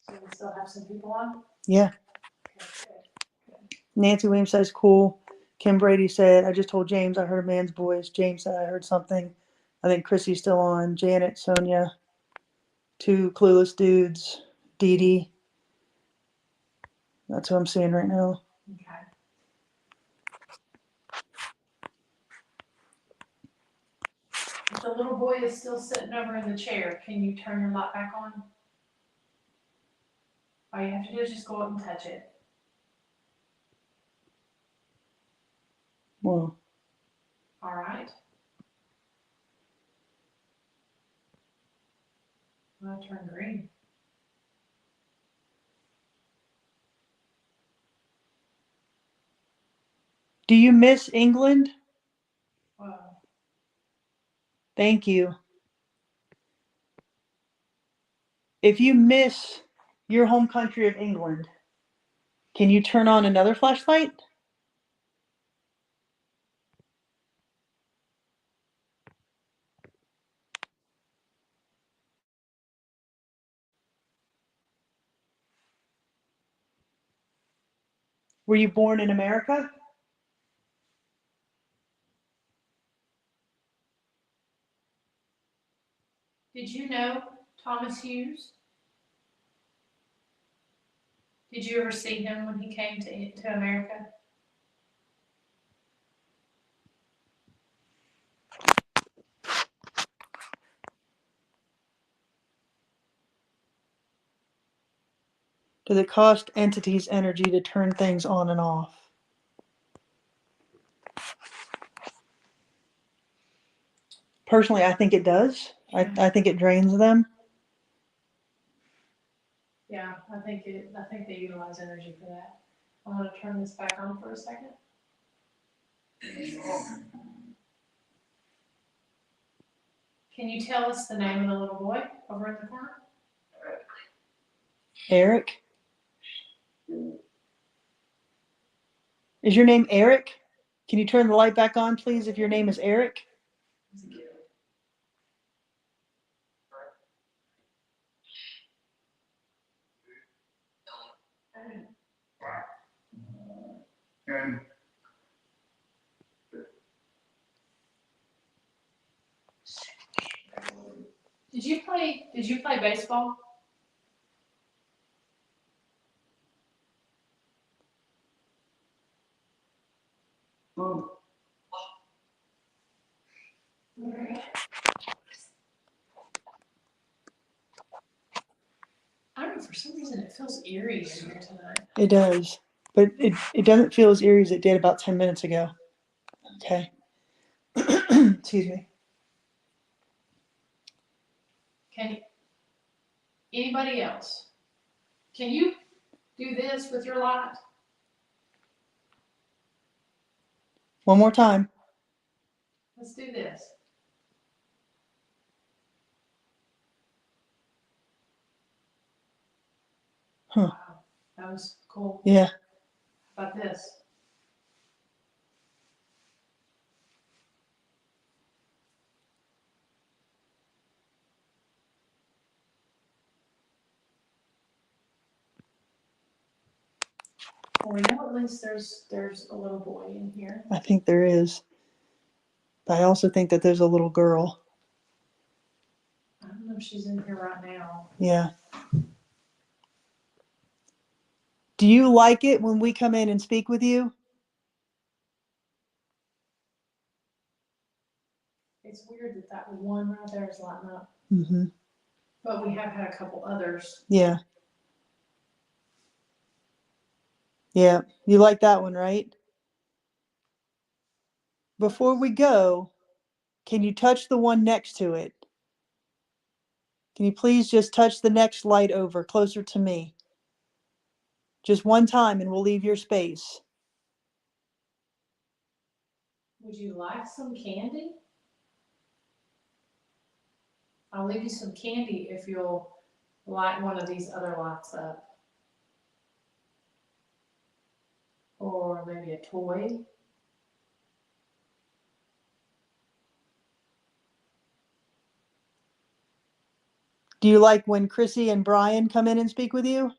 So we still have some people on? Yeah. Okay. Nancy Williams says cool. Kim Brady said, I just told James I heard a man's voice. James said I heard something. I think Chrissy's still on. Janet, Sonia, 2 clueless dudes. Dee Dee. That's what I'm seeing right now. Okay. If the little boy is still sitting over in the chair, can you turn your light back on? All you have to do is just go up and touch it. Whoa. All right. I'm going to turn green. Do you miss England? Wow. Thank you. If you miss your home country of England, can you turn on another flashlight? Were you born in America? Did you know Thomas Hughes? Did you ever see him when he came to America? Does it cost entities energy to turn things on and off? Personally, I think it does. I think it drains them. Yeah, I think they utilize energy for that. I'm going to turn this back on for a second. Can you tell us the name of the little boy over in the corner? Eric? Is your name Eric? Can you turn the light back on, please, if your name is Eric? Did you play baseball? eerie in here tonight. It does. But it doesn't feel as eerie as it did about 10 minutes ago. Okay. Excuse me. Can anybody else? Can you do this with your light? One more time. Let's do this. Huh. Wow, that was cool. Yeah. How about this? Well, we know at least there's a little boy in here. I think there is. But I also think that there's a little girl. I don't know if she's in here right now. Yeah. Do you like it when we come in and speak with you? It's weird that one right there is lighting up. Mm-hmm. But we have had a couple others. Yeah. Yeah. You like that one, right? Before we go, can you touch the one next to it? Can you please just touch the next light over closer to me? Just one time and we'll leave your space. Would you like some candy? I'll leave you some candy if you'll light one of these other lights up. Or maybe a toy. Do you like when Chrissy and Brian come in and speak with you?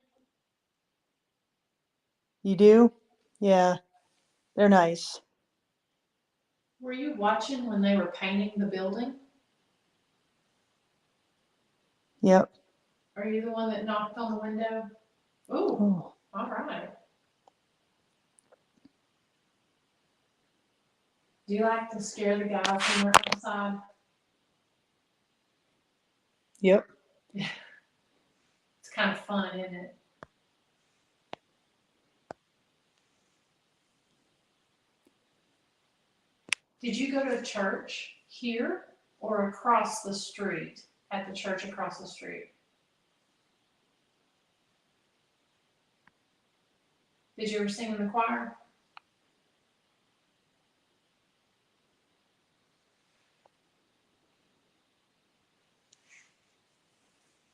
You do? Yeah. They're nice. Were you watching when they were painting the building? Yep. Are you the one that knocked on the window? Ooh, Oh. all right. Do you like to scare the guys when they're outside? Yep. It's kind of fun, isn't it? Did you go to church here or across the street at the church across the street? Did you ever sing in the choir?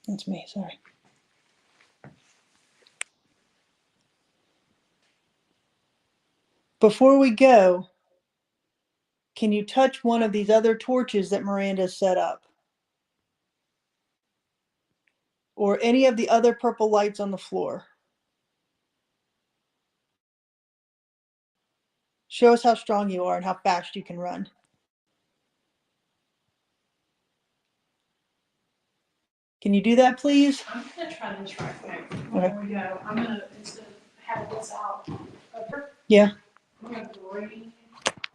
That's me. Sorry. Before we go, can you touch one of these other torches that Miranda's set up? Or any of the other purple lights on the floor? Show us how strong you are and how fast you can run. Can you do that, please? I'm gonna try this right quick before we go. I'm gonna, instead of have this out up here, Yeah. I'm gonna bring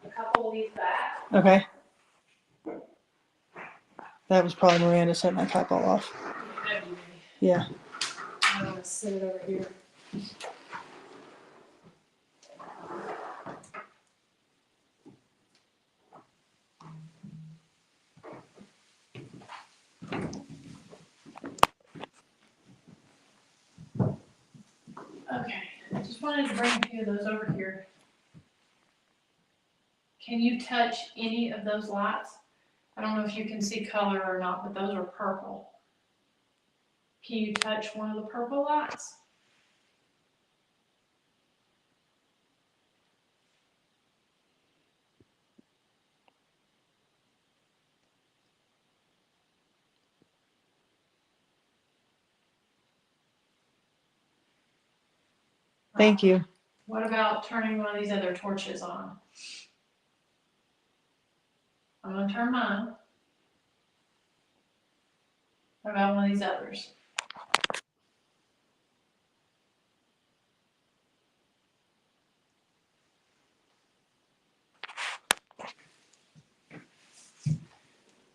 a couple of these back. Okay. That was probably Miranda setting my top all off. That'd be me. Yeah. I'm gonna sit it over here. Okay, I just wanted to bring a few of those over here. Can you touch any of those lights? I don't know if you can see color or not, but those are purple. Can you touch one of the purple lights? Thank you. What about turning one of these other torches on? I'm gonna turn mine. What about one of these others?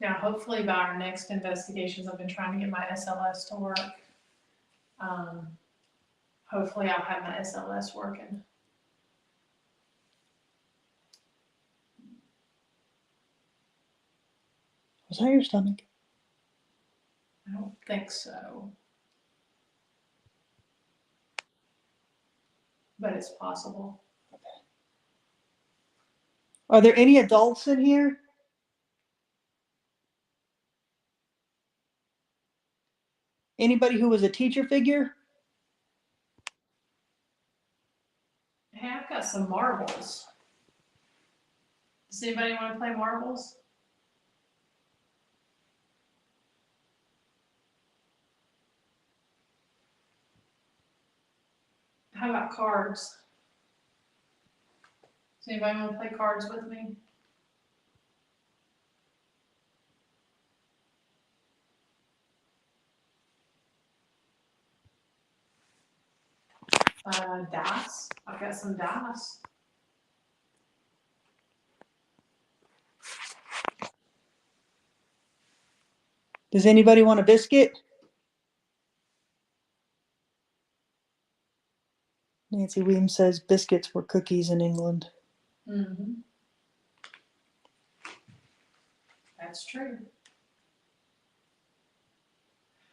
Now, hopefully by our next investigations, I've been trying to get my SLS to work. hopefully I'll have my SLS working. Was that your stomach? I don't think so. But it's possible. Are there any adults in here? Anybody who was a teacher figure? Hey, I've got some marbles. Does anybody want to play marbles? How about cards? Does anybody want to play cards with me? Dice. I've got some dice. Does anybody want a biscuit? Nancy Weems says biscuits were cookies in England. Mm-hmm. That's true.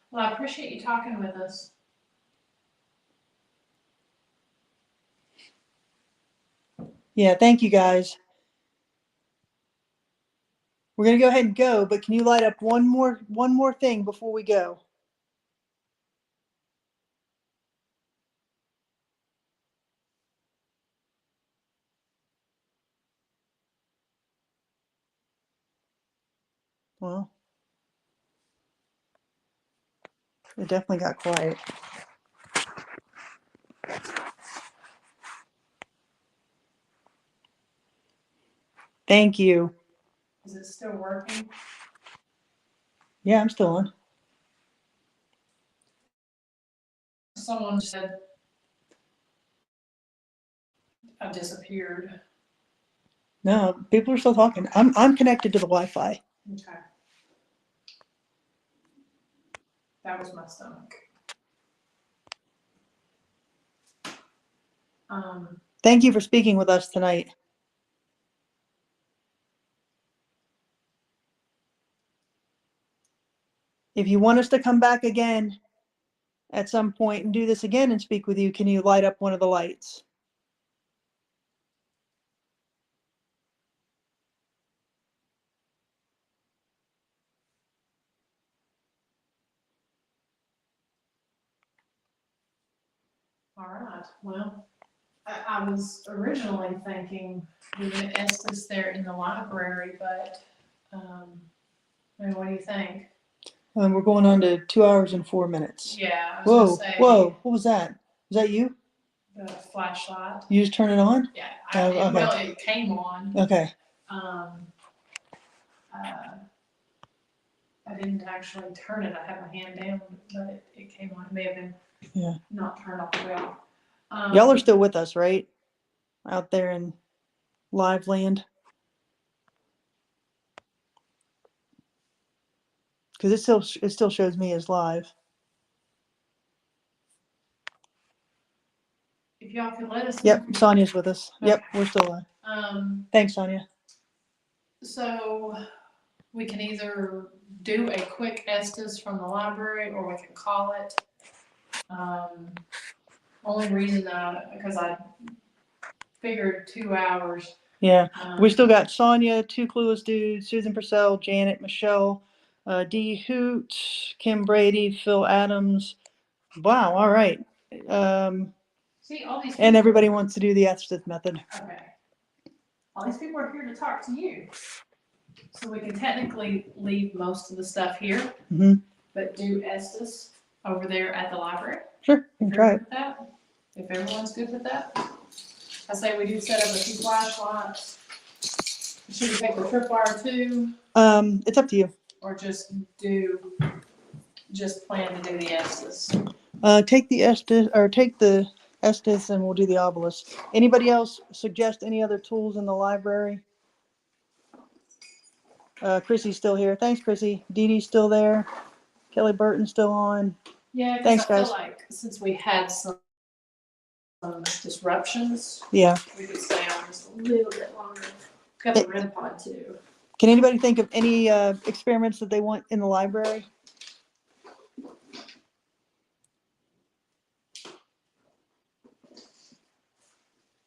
Well, I appreciate you talking with us. Yeah, thank you guys. We're gonna go ahead and go, but can you light up one more thing before we go? Well, it definitely got quiet. Thank you. Is it still working? Yeah, I'm still on. Someone said I disappeared. No, people are still talking. I'm connected to the Wi-Fi. Okay. That was my stomach. Thank you for speaking with us tonight. If you want us to come back again at some point and do this again and speak with you, can you light up one of the lights? All right. Well, I was originally thinking we would Estes there in the library, but I mean, what do you think? We're going on to 2 hours and 4 minutes. Yeah, I was Whoa, gonna say whoa, what was that? Was that you? the flashlight. You just turn it on? Yeah, Oh, okay. well, it came on. Okay. I didn't actually turn it. I had my hand down, but it came on. It may have been not turned off the way off. Y'all are still with us, right? Out there in live land? Because it still shows me as live. If y'all could let us know. Yep, Sonia's with us. Okay. Yep, we're still live. Thanks, Sonia. So we can either do a quick Estes from the library, or we can call it. Only reason because I figured 2 hours. Yeah, we still got Sonia, Two Clueless Dudes, Susan Purcell, Janet, Michelle, Dee Hoot, Kim Brady, Phil Adams. Wow, all right. See, all these people, And everybody wants to do the Estes method. Okay. All these people are here to talk to you. So we can technically leave most of the stuff here, but do Estes over there at the library. Sure, you can try it. If everyone's good with that. I say we do set up a few flashlights. Should we take the tripwire too? It's up to you. Or just plan to do the Estes? Take the Estes and we'll do the obelisk. Anybody else suggest any other tools in the library? Chrissy's still here. Thanks, Chrissy. Dee Dee's still there. Kelly Burton's still on. Yeah, thanks, I feel guys. like since we had some disruptions, Yeah. we could stay on just a little bit longer. Got the REM pod too. Can anybody think of any experiments that they want in the library?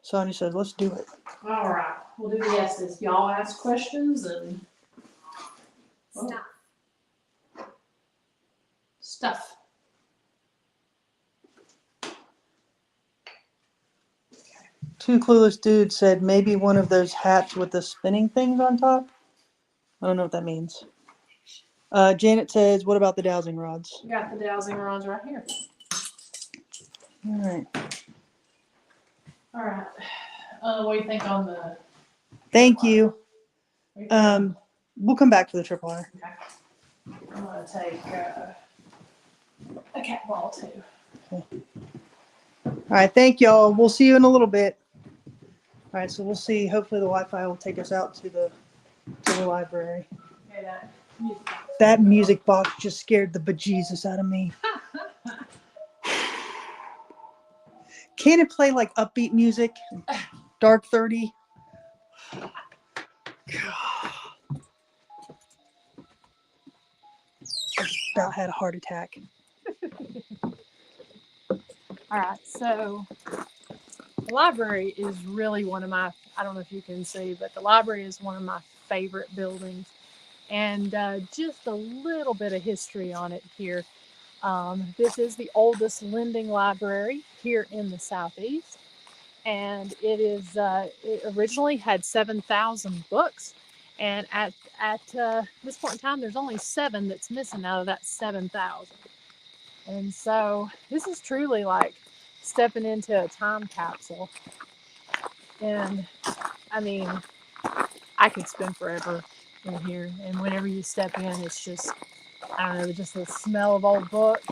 Sonia says, let's do it. All right, we'll do the yeses. Y'all ask questions and stuff. Two clueless dudes said maybe one of those hats with the spinning things on top. I don't know what that means. Janet says, what about the dowsing rods? Got the dowsing rods right here. All right. All right. What do you think on the? Thank you. What do you think? We'll come back for the trip wire. Okay. I'm gonna take a cat ball too. All right. Thank y'all. We'll see you in a little bit. All right. So we'll see. Hopefully the Wi-Fi will take us out to the library. Okay, That music box just scared the bejesus out of me. Can it play like upbeat music? Dark 30? I about had a heart attack. All right, so the library is really one of my, I don't know if you can see, but the library is one of my favorite buildings. And just a little bit of history on it here. This is the oldest lending library here in the Southeast. And it originally had 7,000 books. And at this point in time, there's only 7 that's missing out of that 7,000. And so this is truly like stepping into a time capsule. And I mean, I could spend forever in here. And whenever you step in, it's just, I don't know, just the smell of old books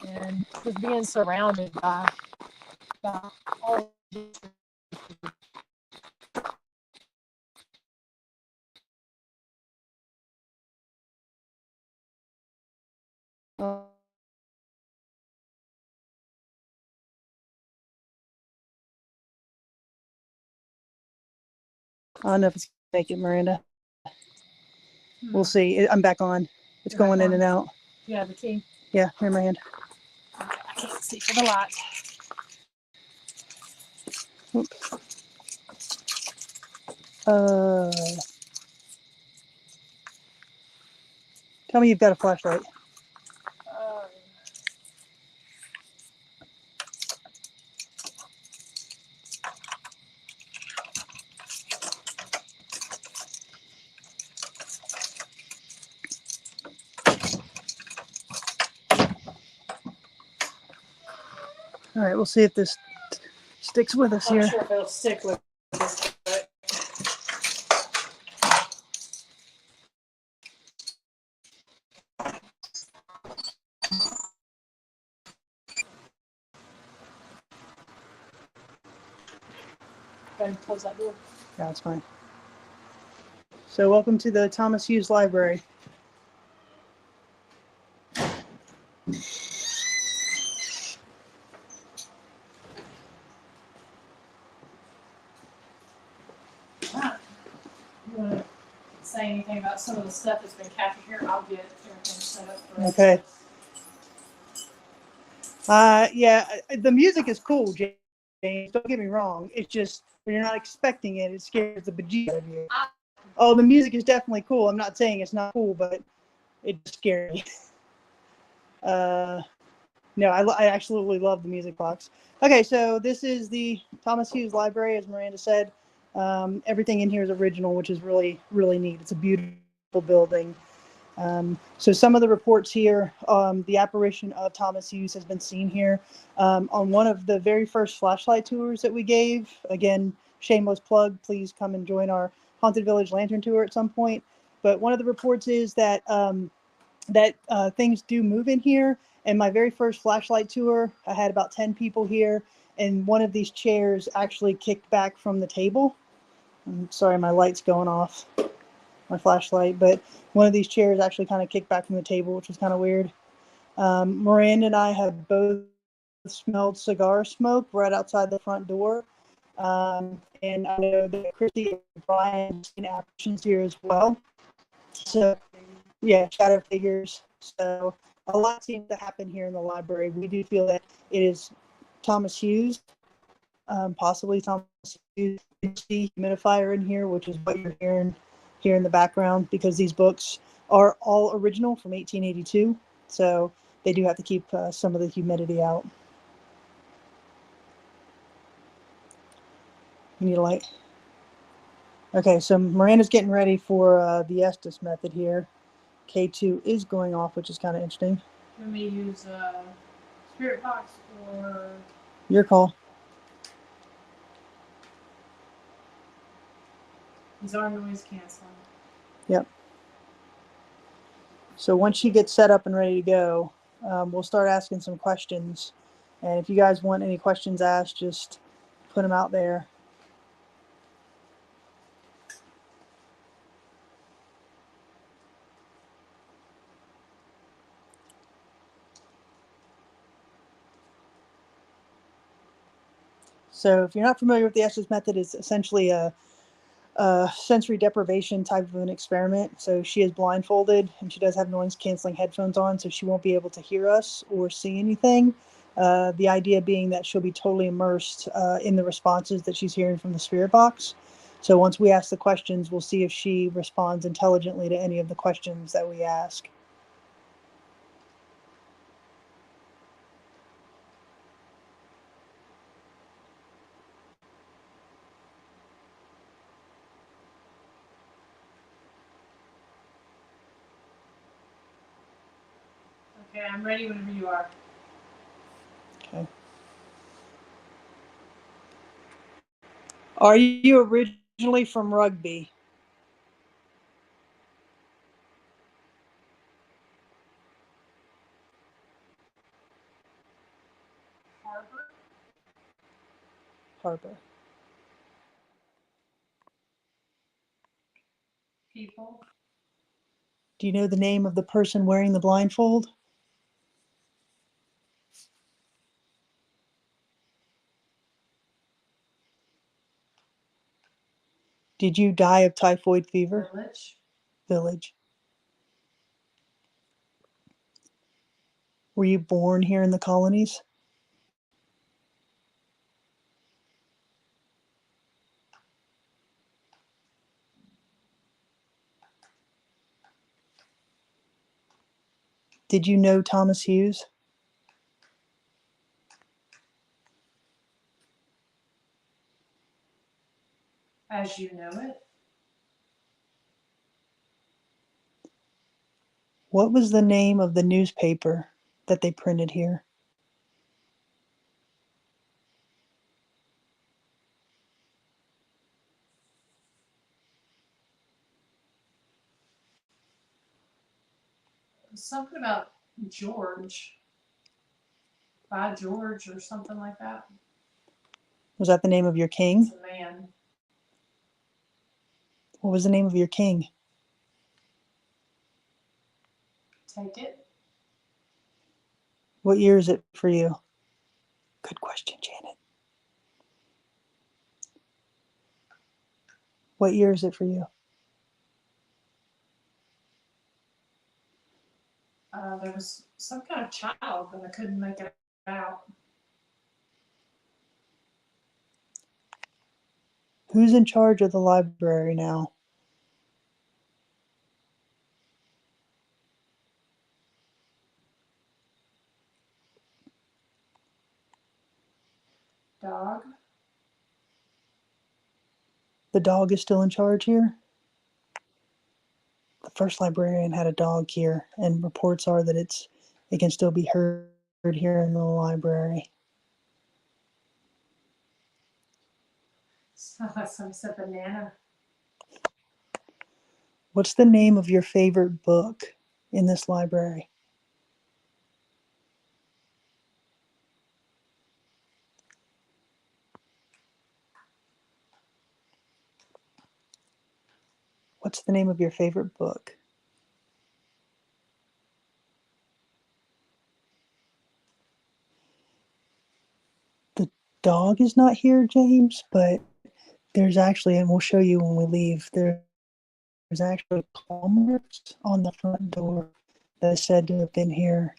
and just being surrounded by all this. I don't know if it's going to make it, Miranda. We'll see. I'm back on. It's going in and out. You have the key? Yeah, here in my hand. Okay, I can't see for the light. Oops. Tell me you've got a flashlight. All right, we'll see if this sticks with us I'm here. not sure if it'll stick with this, but go ahead and close that door. Yeah, that's fine. So welcome to the Thomas Hughes Library. You want to say anything about some of the stuff that's been captured here? I'll get everything set up for us. Okay. Yeah, the music is cool, James. Don't get me wrong. It's just when you're not expecting it, it scares the bejesus out of you. Oh, the music is definitely cool. I'm not saying it's not cool, but it's scary. No, I absolutely love the music box. Okay, so this is the Thomas Hughes Library, as Miranda said. Everything in here is original, which is really, really neat. It's a beautiful building. So some of the reports here, the apparition of Thomas Hughes has been seen here on one of the very first flashlight tours that we gave. Again, shameless plug, please come and join our Haunted Village Lantern Tour at some point. But one of the reports is that things do move in here. And my very first flashlight tour, I had about 10 people here, and one of these chairs actually kicked back from the table. I'm sorry, my light's going off, my flashlight, but one of these chairs actually kind of kicked back from the table, which was kind of weird. Miranda and I have both smelled cigar smoke right outside the front door. And I know that Christy and Brian have seen apparitions here as well. So, yeah, shadow figures. So, a lot seems to happen here in the library. We do feel that it is Thomas Hughes, possibly Thomas Hughes humidifier in here, which is what you're hearing here in the background, because these books are all original from 1882. So, they do have to keep some of the humidity out. You need a light. Okay, so Miranda's getting ready for the Estes method here. K2 is going off, which is kind of interesting. Let me use Spirit Box or... Your call. These are noise canceling. Yep. So once she gets set up and ready to go, we'll start asking some questions. And if you guys want any questions asked, just put them out there. So if you're not familiar with the Estes method, it's essentially a sensory deprivation type of an experiment. So she is blindfolded and she does have noise canceling headphones on, so she won't be able to hear us or see anything. The idea being that she'll be totally immersed in the responses that she's hearing from the spirit box. So once we ask the questions, we'll see if she responds intelligently to any of the questions that we ask. Okay, I'm ready whenever you are. Okay. Are you originally from Rugby? Harbor? Harbor. People? Do you know the name of the person wearing the blindfold? Did you die of typhoid fever? Village? Village. Were you born here in the colonies? Did you know Thomas Hughes? As you know it? What was the name of the newspaper that they printed here? Something about George. By George or something like that. Was that the name of your king? It's a man. What was the name of your king? Take it. What year is it for you? Good question, Janet. What year is it for you? There was some kind of child, but I couldn't make it out. Who's in charge of the library now? Dog? The dog is still in charge here? The first librarian had a dog here, and reports are that it can still be heard here in the library. Some said banana. What's the name of your favorite book in this library? What's the name of your favorite book? dog is not here, James, but there's actually, and we'll show you when we leave, there's actually claw marks on the front door that is said to have been here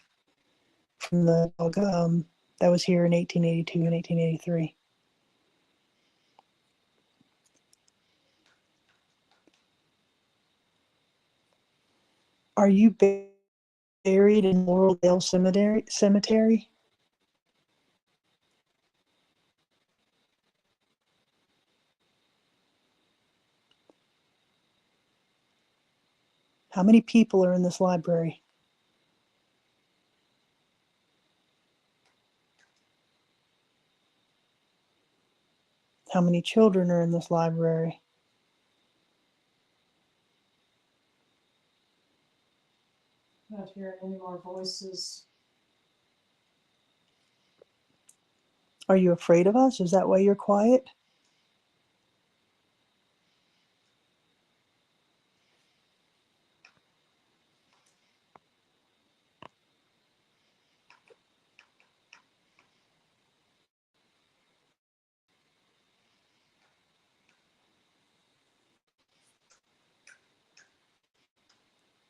from the dog that was here in 1882 and 1883. Are you buried in Laurel Dale Cemetery? How many people are in this library? How many children are in this library? Not hearing any more voices. Are you afraid of us? Is that why you're quiet?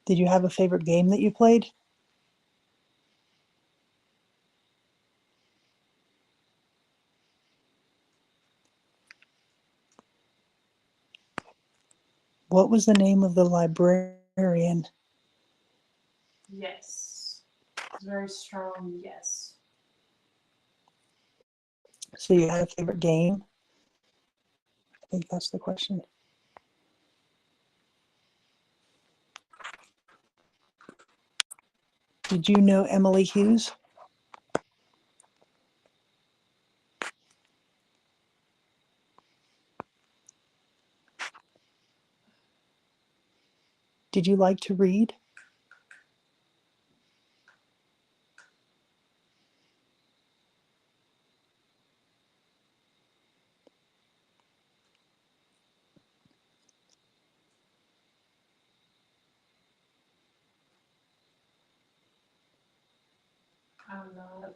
Did you have a favorite game that you played? What was the name of the librarian? Yes. It's very strong, yes. So you had a favorite game? I think that's the question. Did you know Emily Hughes? Did you like to read? I'm not.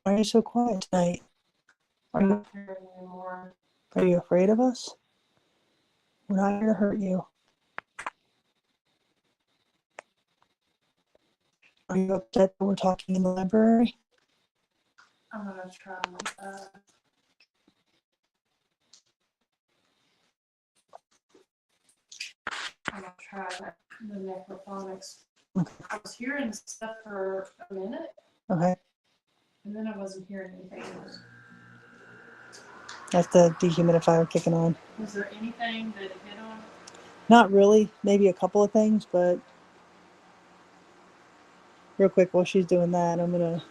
Why are you so quiet tonight? Are you, Not hearing anymore. are you afraid of us? We're not here to hurt you. Are you upset that we're talking in the library? I'm gonna try. I'm gonna try the necrophonics. Okay. I was hearing stuff for a minute, Okay. and then I wasn't hearing anything else. That's the dehumidifier kicking on. Was there anything that it hit on? Not really. Maybe a couple of things, but real quick while she's doing that, I'm going to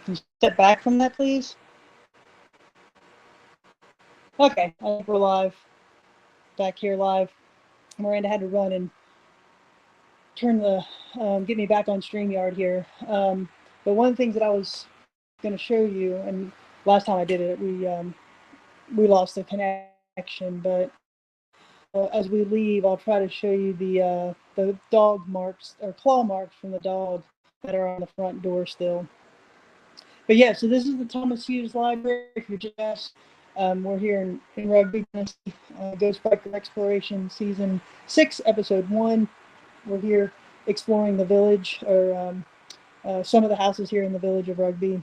Can you step back from that, please? Okay, I think we're live. Back here live. Miranda had to run and turn the get me back on StreamYard here. But one of the things that I was going to show you, and last time I did it, we lost the connection. But as we leave, I'll try to show you the dog marks or claw marks from the dog that are on the front door still. But yeah, so this is the Thomas Hughes Library. If you're just we're here in Rugby, Tennessee, Ghost Biker Exploration Season 6, Episode 1. We're here exploring the village, or some of the houses here in the village of Rugby.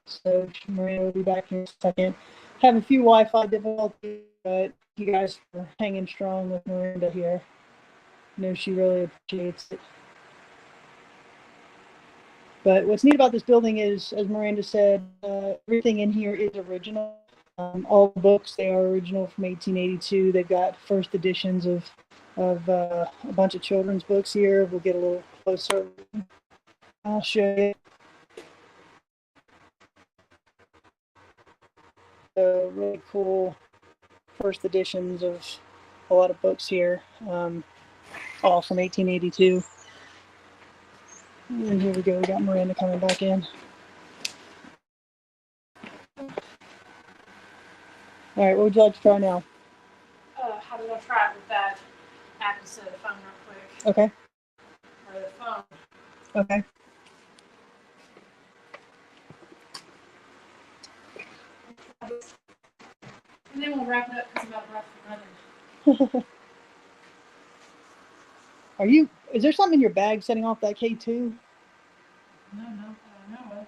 So Maria will be back in a second. Have a few Wi-Fi difficulties, but you guys are hanging strong with Miranda here. I know she really appreciates it. But what's neat about this building is, as Miranda said, everything in here is original. All the books, they are original from 1882. They've got first editions of a bunch of children's books here. We'll get a little closer. I'll show you. So really cool first editions of a lot of books here, all from 1882. And here we go. We got Miranda coming back in. All right, what would you like to try now? How do I try it with that episode phone real quick? Okay. Or the phone. Okay. And then we'll wrap it up because I'm about to wrap for running. Is there something in your bag setting off that K2? No, I know it.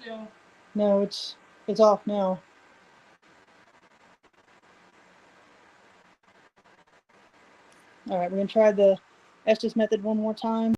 Still. No, it's off now. All right, we're gonna try the Estes method one more time.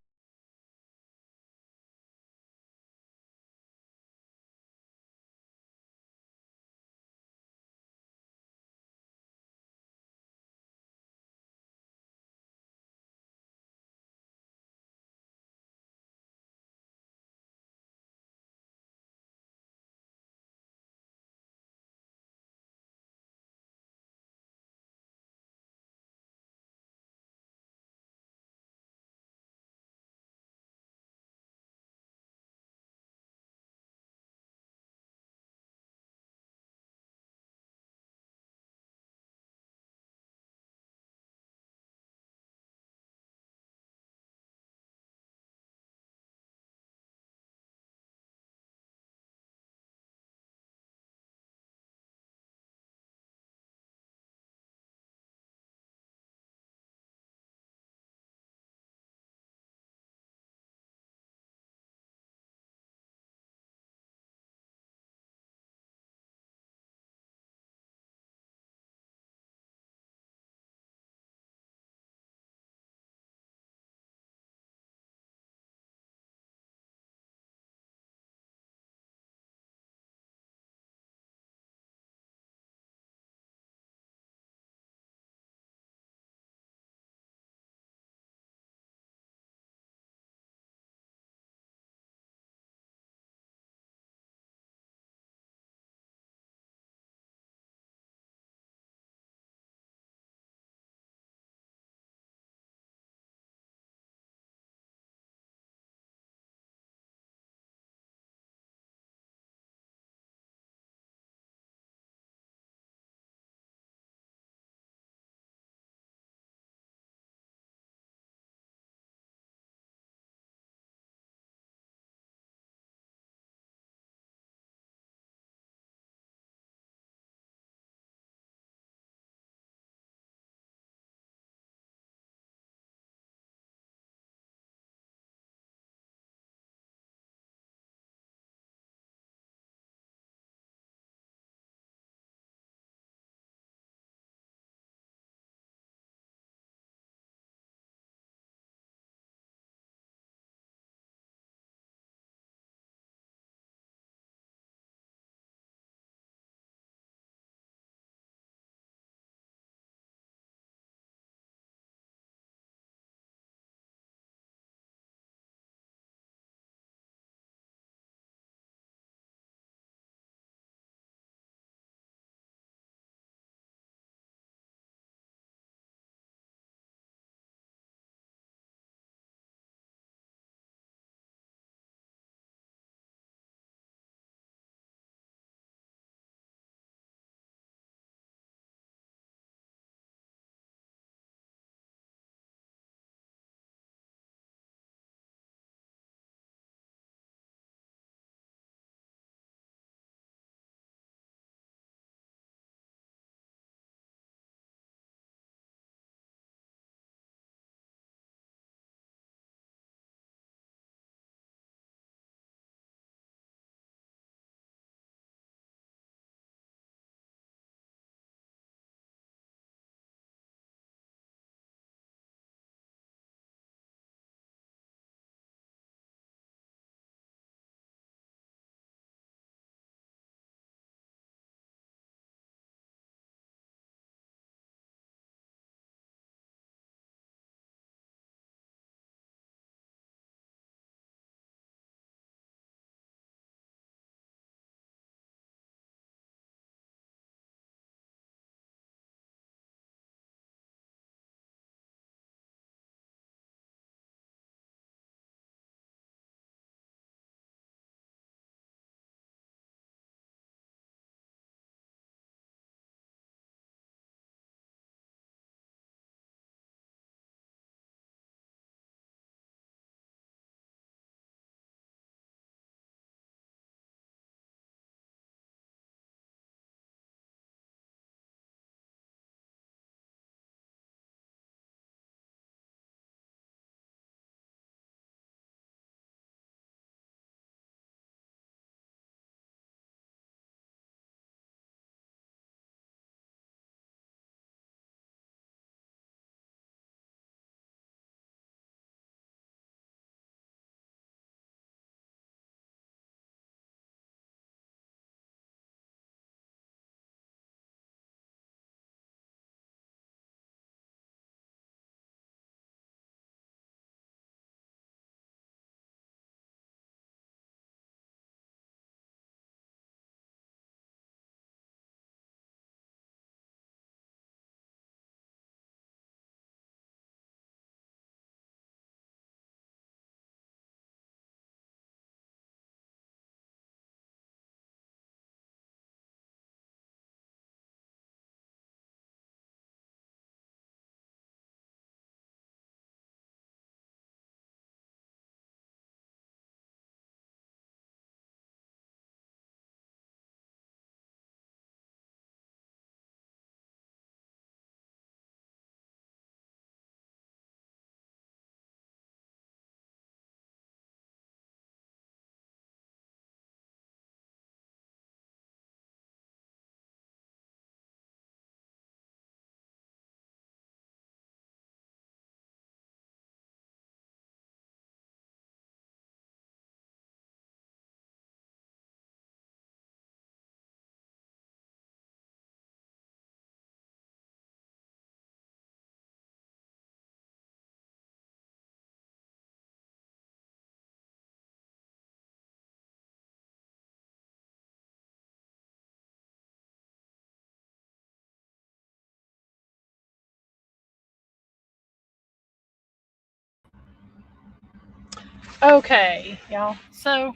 Okay, y'all. So,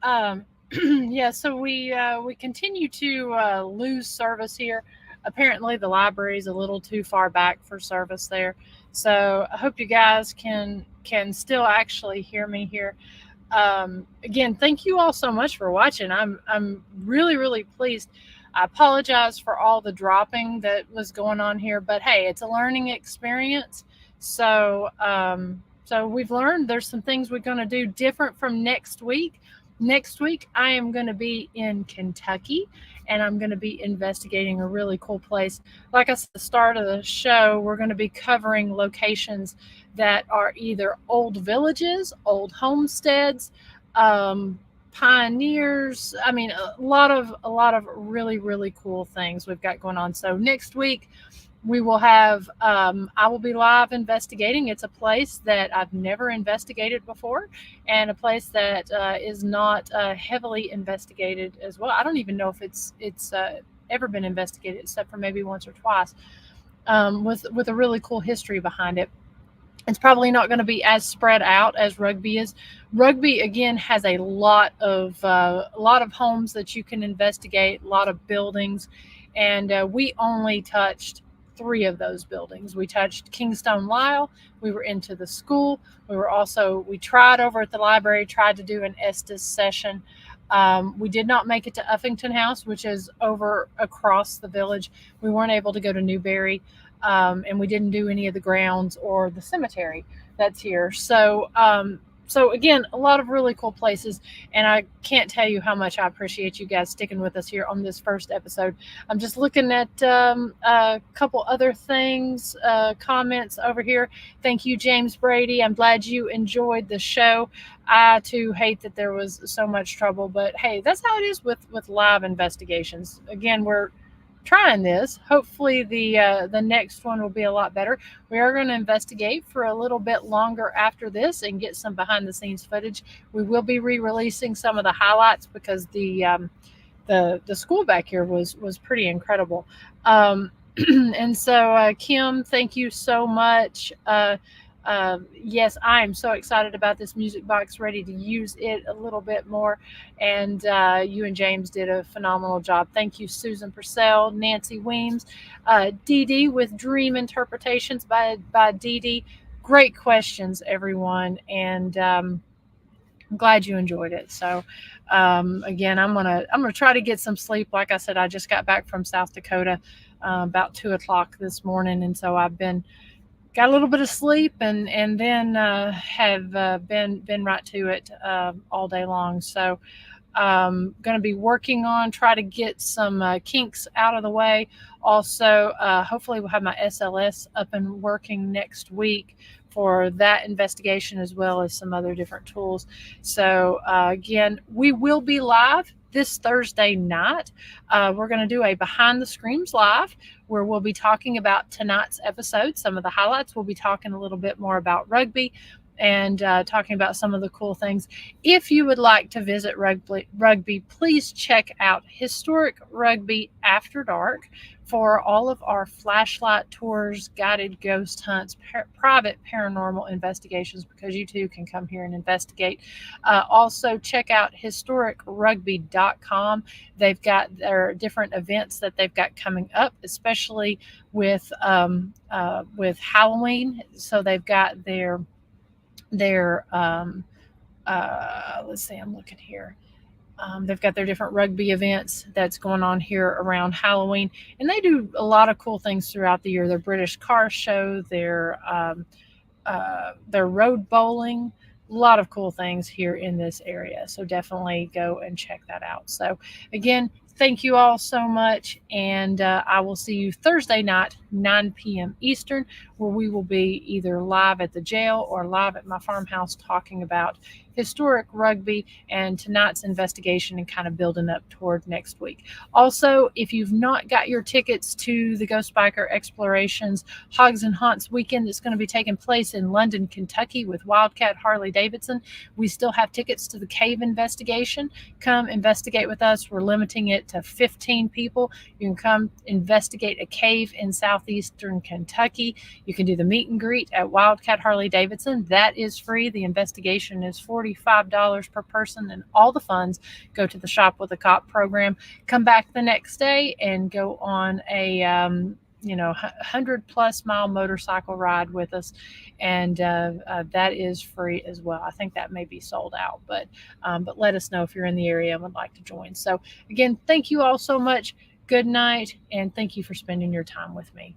um, yeah, so we continue to lose service here. Apparently, the library is a little too far back for service there. So, I hope you guys can still actually hear me here. Again, thank you all so much for watching. I'm really pleased. I apologize for all the dropping that was going on here, but hey, it's a learning experience. So we've learned there's some things we're going to do different from next week. Next week, I am going to be in Kentucky, and I'm going to be investigating a really cool place. Like I said at the start of the show, we're going to be covering locations that are either old villages, old homesteads, um, pioneers. I mean, a lot of really cool things we've got going on. So next week we will have. I will be live investigating. It's a place that I've never investigated before, and a place that is not heavily investigated as well. I don't even know if it's ever been investigated except for maybe once or twice. With a really cool history behind it. It's probably not going to be as spread out as rugby is. Rugby again has a lot of homes that you can investigate, a lot of buildings, and we only touched three of those buildings. We touched Kingstone Lyle. We were into the school. We tried over at the library, tried to do an Estes session. We did not make it to Uffington House, which is over across the village. We weren't able to go to Newberry, and we didn't do any of the grounds or the cemetery that's here. So again, a lot of really cool places, and I can't tell you how much I appreciate you guys sticking with us here on this first episode. I'm just looking at a couple other things, comments over here. Thank you, James Brady. I'm glad you enjoyed the show. I too hate that there was so much trouble, but hey, that's how it is with live investigations. Again, we're trying this. Hopefully, the next one will be a lot better. We are going to investigate for a little bit longer after this and get some behind the scenes footage. We will be re-releasing some of the highlights because the school back here was pretty incredible. And so, Kim, thank you so much. Yes, I am so excited about this music box, ready to use it a little bit more. And you and James did a phenomenal job. Thank you, Susan Purcell, Nancy Weems, Dee Dee with Dream Interpretations by Dee Dee. Great questions, everyone. And I'm glad you enjoyed it. So again, I'm gonna try to get some sleep. Like I said, I just got back from South Dakota about 2 o'clock this morning, and so I've got a little bit of sleep and then have been right to it all day long. So going to be working on try to get some kinks out of the way. Also, hopefully we'll have my SLS up and working next week for that investigation as well as some other different tools. So again, we will be live this Thursday night. We're going to do a behind the screens live where we'll be talking about tonight's episode. Some of the highlights. We'll be talking a little bit more about rugby and talking about some of the cool things. If you would like to visit rugby, please check out Historic Rugby After Dark for all of our flashlight tours, guided ghost hunts, private paranormal investigations, because you too can come here and investigate. Also, check out historicrugby.com. They've got their different events that they've got coming up, especially with Halloween. So they've got their let's see, I'm looking here. They've got their different rugby events that's going on here around Halloween, and they do a lot of cool things throughout the year. Their British car show, their road bowling, a lot of cool things here in this area. So definitely go and check that out. So again, thank you all so much, and I will see you Thursday night, 9 p.m. Eastern, where we will be either live at the jail or live at my farmhouse talking about historic rugby, and tonight's investigation, and kind of building up toward next week. Also, if you've not got your tickets to the Ghost Biker Explorations Hogs and Haunts weekend that's going to be taking place in London, Kentucky with Wildcat Harley Davidson, we still have tickets to the cave investigation. Come investigate with us. We're limiting it to 15 people. You can come investigate a cave in southeastern Kentucky. You can do the meet and greet at Wildcat Harley Davidson. That is free. The investigation is $45 per person, and all the funds go to the Shop with a Cop program. Come back the next day and go on a 100+ mile motorcycle ride with us, and that is free as well. I think that may be sold out, but let us know if you're in the area and would like to join. So again, thank you all so much. Good night, and thank you for spending your time with me.